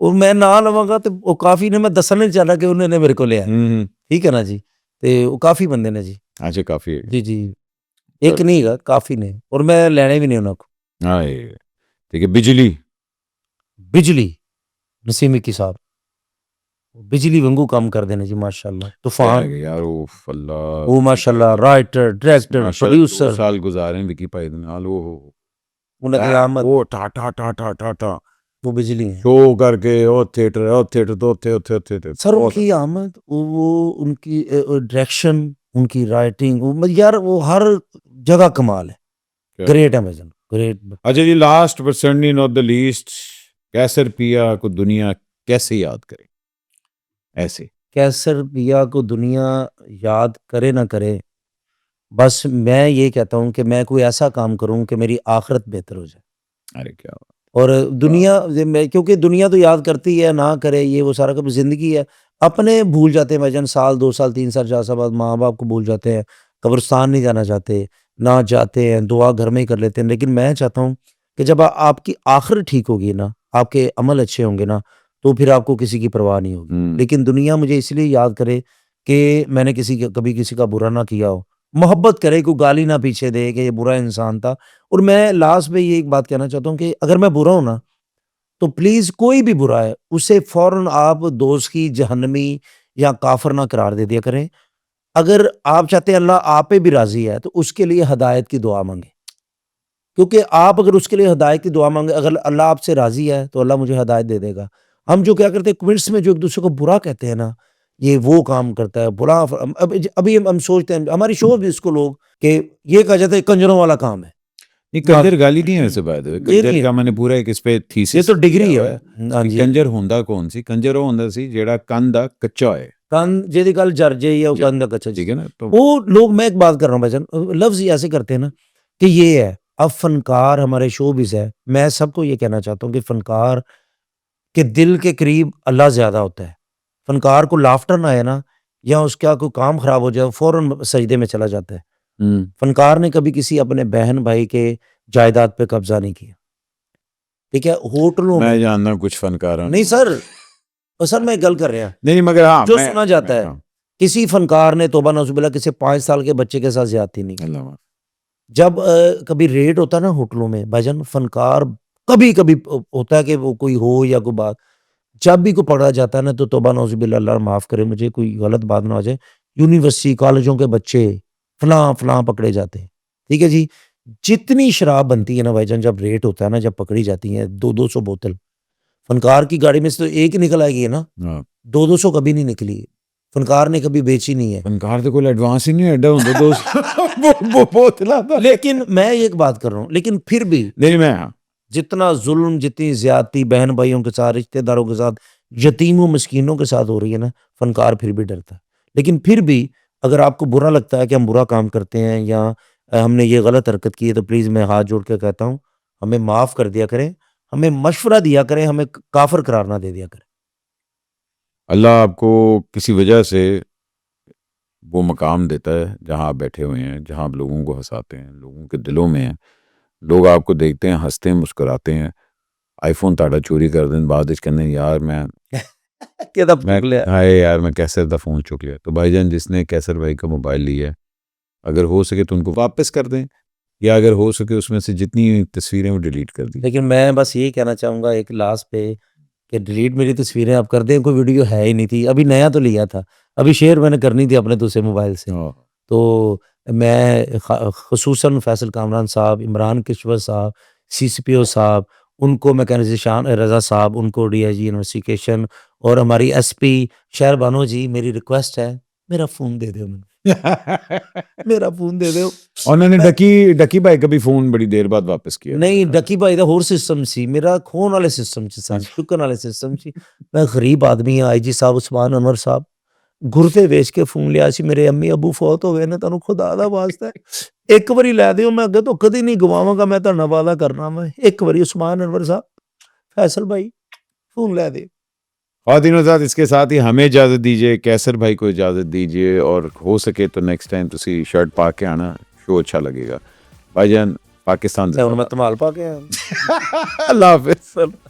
ਉਹ ਮੈਂ ਨਾ ਲਵਾਂਗਾ ਤੇ ਉਹ ਕਾਫੀ ਨੇ। ਮੈਂ ਦੱਸਣ ਨਹੀਂ ਚਾਹਦਾ ਕਿ ਉਹਨੇ ਨੇ ਮੇਰੇ ਕੋਲ ਲਿਆ, ਠੀਕ ਹੈ ਨਾ ਜੀ। ਤੇ ਉਹ ਕਾਫੀ ਬੰਦੇ ਨੇ ਜੀ। अच्छा काफी है। ਜੀ ਜੀ, ਇੱਕ ਨਹੀਂ ਹੈਗਾ, ਕਾਫੀ ਨੇ, ਔਰ ਮੈਂ ਲੈਣੇ ਵੀ ਨਹੀਂ ਉਹਨਾਂ ਕੋਲ। हाँ ठीक है। बिजली ਬਿਜਲੀ ਨਸੀਮ ਇੱਕੀ ਸਾਹਿਬ ਬਿਜਲੀ ਵਾਂਗੂ ਕੰਮ ਕਰਦੇ ਨੇ ਜੀ, ਮਾਸ਼ਾਅੱਲਾ। ਤੂਫਾਨ यार ਉਹ अल्लाह, ਉਹ ਮਾਸ਼ਾਅੱਲਾ, ਰਾਈਟਰ, ਡਾਇਰੈਕਟਰ, ਪ੍ਰੋਡਿਊਸਰ। 2 ਸਾਲ ਗੁਜ਼ਾਰੇ ਵਿਕੀ ਭਾਈ ਦੇ ਨਾਲ। ਉਹ ਉਹਨਾਂ ਦੀ ਆਮਦ, ਉਹ ਟਾ ਉਹ ਬਿਜਲੀ है शो करके ਉਹ थिएटर तो ਉੱਥੇ सर। उनकी आमद, वो उनकी डायरेक्शन, उनकी राइटिंग, वो यार वो हर जगह कमाल है। क्या? ग्रेट है भाईजान, ग्रेट। अच्छा जी, last but certainly not the least, Qaisar Piya को दुनिया कैसे याद करे? ऐसे कैसर पिया को दुनिया याद करे ना करे, बस मैं ये कहता हूँ कि मैं कोई ऐसा काम करूँ कि मेरी आखिरत बेहतर हो जाए। अरे क्या और दुनिया क्योंकि दुनिया तो याद करती है, ना करे ये वो सारा, कभी ज़िंदगी है। अपने भूल जाते हैं भाईजान, साल 2 साल 3 साल 4 साल बाद माँ बाप को भूल जाते हैं, कब्रिस्तान नहीं जाना चाहते, ना जाते हैं, दुआ घर में ही कर लेते हैं। लेकिन मैं चाहता हूँ कि जब आपकी आखिर ठीक होगी ना, आपके अमल अच्छे होंगे ना, तो फिर आपको किसी की परवाह नहीं होगी। लेकिन दुनिया मुझे इसलिए याद करे कि मैंने कभी किसी का बुरा ना किया हो, मोहब्बत करे, कोई गाली ना पीछे दे कि ये बुरा इंसान था। और मैं लास्ट में ये एक बात कहना चाहता हूँ कि अगर मैं बुरा हूँ ना, तो प्लीज़ कोई भी बुरा है उसे फ़ौरन आप दोस्त की जहन्नमी या काफिर ना करार दे दिया करें। अगर आप चाहते हैं अल्लाह आप पे भी राज़ी है, तो उसके लिए हिदायत की दुआ मांगे, क्योंकि आप अगर उसके लिए हिदायत की दुआ मांगे, अगर अल्लाह आपसे राज़ी है तो अल्लाह मुझे हिदायत दे देगा। हम जो क्या करते हैं कमेंट्स में, जो एक दूसरे को बुरा कहते हैं ना, ये वो काम करता है बुरा। अभी हम सोचते हैं, हमारी शो भी इसको लोग कि ये कहा जाता है कंजरों वाला काम है। नहीं, कंजर गाली नहीं है वैसे बाय द वे। कंजर का मैंने पूरा एक इस पे थीसिस, ये तो डिग्री है। हाँ जी, ਕੰਜਰ ਹੁੰਦਾ ਕੌਣ ਸੀ? ਕੰਜਰ ਉਹ ਹੁੰਦਾ ਸੀ ਜਿਹੜਾ ਕੰਨ ਦਾ ਕੱਚਾ ਹੋਏ, कान जेदी गल जर जे या कान दा कच्चा, ठीक है ना? तो वो लोग, मैं एक बात कर रहा हूँ भाईजान, लफ्ज़ ही ऐसे करते हैं ना कि ये है। अब फनकार हमारे शोबिज़ है, मैं सबको ये कहना चाहता हूँ कि फनकार के दिल के करीब अल्लाह ज़्यादा होता है। फनकार को लाफ्टर ना आए ना, या उसका कोई काम ख़राब हो जाए, फ़ौरन सजदे में चला जाता है। फनकार ने कभी किसी अपने बहन भाई के जायदाद पे कब्जा नहीं किया, ठीक है। होटलों मैं में जानना कुछ फनकार नहीं सर, सर मैं गल कर रहा, नहीं, मगर हाँ जो सुना जाता है, किसी फनकार ने तौबा नौजुबिल्लाह किसी 5 साल के बच्चे के साथ ज्यादती नहीं की। अल्लाह, जब कभी रेड होता है ना होटलों में भाईजान, फनकार कभी कभी होता है कि वो कोई हो या कोई बात, जब भी कोई पकड़ा जाता है ना, तो तौबा नौजुबिल्लाह, अल्लाह माफ़ करे मुझे, कोई गलत बात ना हो जाए, यूनिवर्सिटी कॉलेजों के बच्चे फलां पकड़े जाते हैं, ठीक है जी। जितनी शराब बनती है ना भाईजान, जब रेट होता है ना, जब पकड़ी जाती है 200 बोतल, फनकार की गाड़ी में से तो एक ही निकल आएगी ना, 200 कभी नहीं निकली, फनकार ने कभी बेची नहीं है। फनकार तो कोई एडवांस ही नहीं एडा होंगे दोस्त वो बोतला था। लेकिन मैं एक बात कर रहा हूँ, लेकिन फिर भी नहीं, मैं जितना जुल्म, जितनी ज्यादती बहन भाइयों के साथ, रिश्तेदारों के साथ, यतीमों मिस्कीनों के साथ हो रही है ना, फनकार फिर भी डरता है। लेकिन फिर भी अगर आपको बुरा लगता है कि हम बुरा काम करते हैं या हमने ये गलत हरकत की है, तो प्लीज़ मैं हाथ जोड़ के कहता हूँ, हमें माफ़ कर दिया करें, हमें मशवरा दिया करें, हमें काफिर करार ना दे दिया करें। अल्लाह आपको किसी वजह से वो मकाम देता है जहाँ आप बैठे हुए हैं, जहाँ आप लोगों को हंसाते हैं, लोगों के दिलों में हैं, लोग आपको देखते हैं, हंसते हैं, मुस्कुराते हैं। आईफोन ताड़ा चोरी कर दें बाद कहने यार मैं हाय यार मैं कैसर दा फोन चुक लिया। तो भाईजान जिसने कैसर भाई का मोबाइल लिया है, अगर हो सके तो उनको वापस कर दें, या अगर हो सके उसमें से जितनी तस्वीरें वो डिलीट कर दी। लेकिन मैं बस यही कहना चाहूँगा एक लास्ट पे कि डिलीट मेरी तस्वीरें आप कर दें, कोई वीडियो है ही नहीं थी, अभी नया तो लिया था, अभी शेयर मैंने करनी थी अपने दूसरे मोबाइल से, तो मैं खसूसन फैसल कामरान साहब, इमरान किश्वर साहब, CCPO साहब, उनको मैं कहना शान रज़ा साहब, उनको DIG इन्वेस्टिगेशन और हमारी SP शहर बानो जी, मेरी रिक्वेस्ट है, मेरा फ़ोन दे दो मैनू, मेरा फ़ोन दे दो। उन्होंने मैं डकी भाई का भी फोन बड़ी देर बाद वापस किया नहीं डकी भाई दा होर सिस्टम सी, मेरा खोन वाले सिस्टम च सी, चुकन वाले सिस्टम सी। मैं गरीब आदमी हाँ, IG साहब, उस्मान अनवर साहब, गुर्दे ਵੇਚ ਕੇ ਫੋਨ ਲਿਆ ਸੀ, ਮੇਰੇ ਅੰਮੀ ਅੱਬੂ ਫੌਤ ਹੋ ਗਏ ਨੇ, ਤੁਹਾਨੂੰ ਖੁਦਾ ਦਾ ਵਾਸਤਾ ਹੈ ਇੱਕ ਵਾਰੀ ਲੈ ਦਿਓ, ਮੈਂ ਅੱਗੇ ਤੋਂ ਕਦੀ ਨਹੀਂ ਗਵਾਵਾਂਗਾ, ਮੈਂ ਤੁਹਾਡਾ ਵਾਅਦਾ ਕਰਨਾ, ਮੈਂ ਇੱਕ ਵਾਰੀ उस्मान अनवर साहब, फैसल भाई फोन ले दे। खातिन हज़रात, इसके साथ ही हमें इजाज़त दीजिए, कैसर भाई को इजाज़त दीजिए, और हो सके तो नेक्स्ट टाइम तुसी शर्ट पा के आना, शो अच्छा लगेगा। भाईजान, पाकिस्तान मैं धमाल पा के आया। अल्लाह हाफिज़।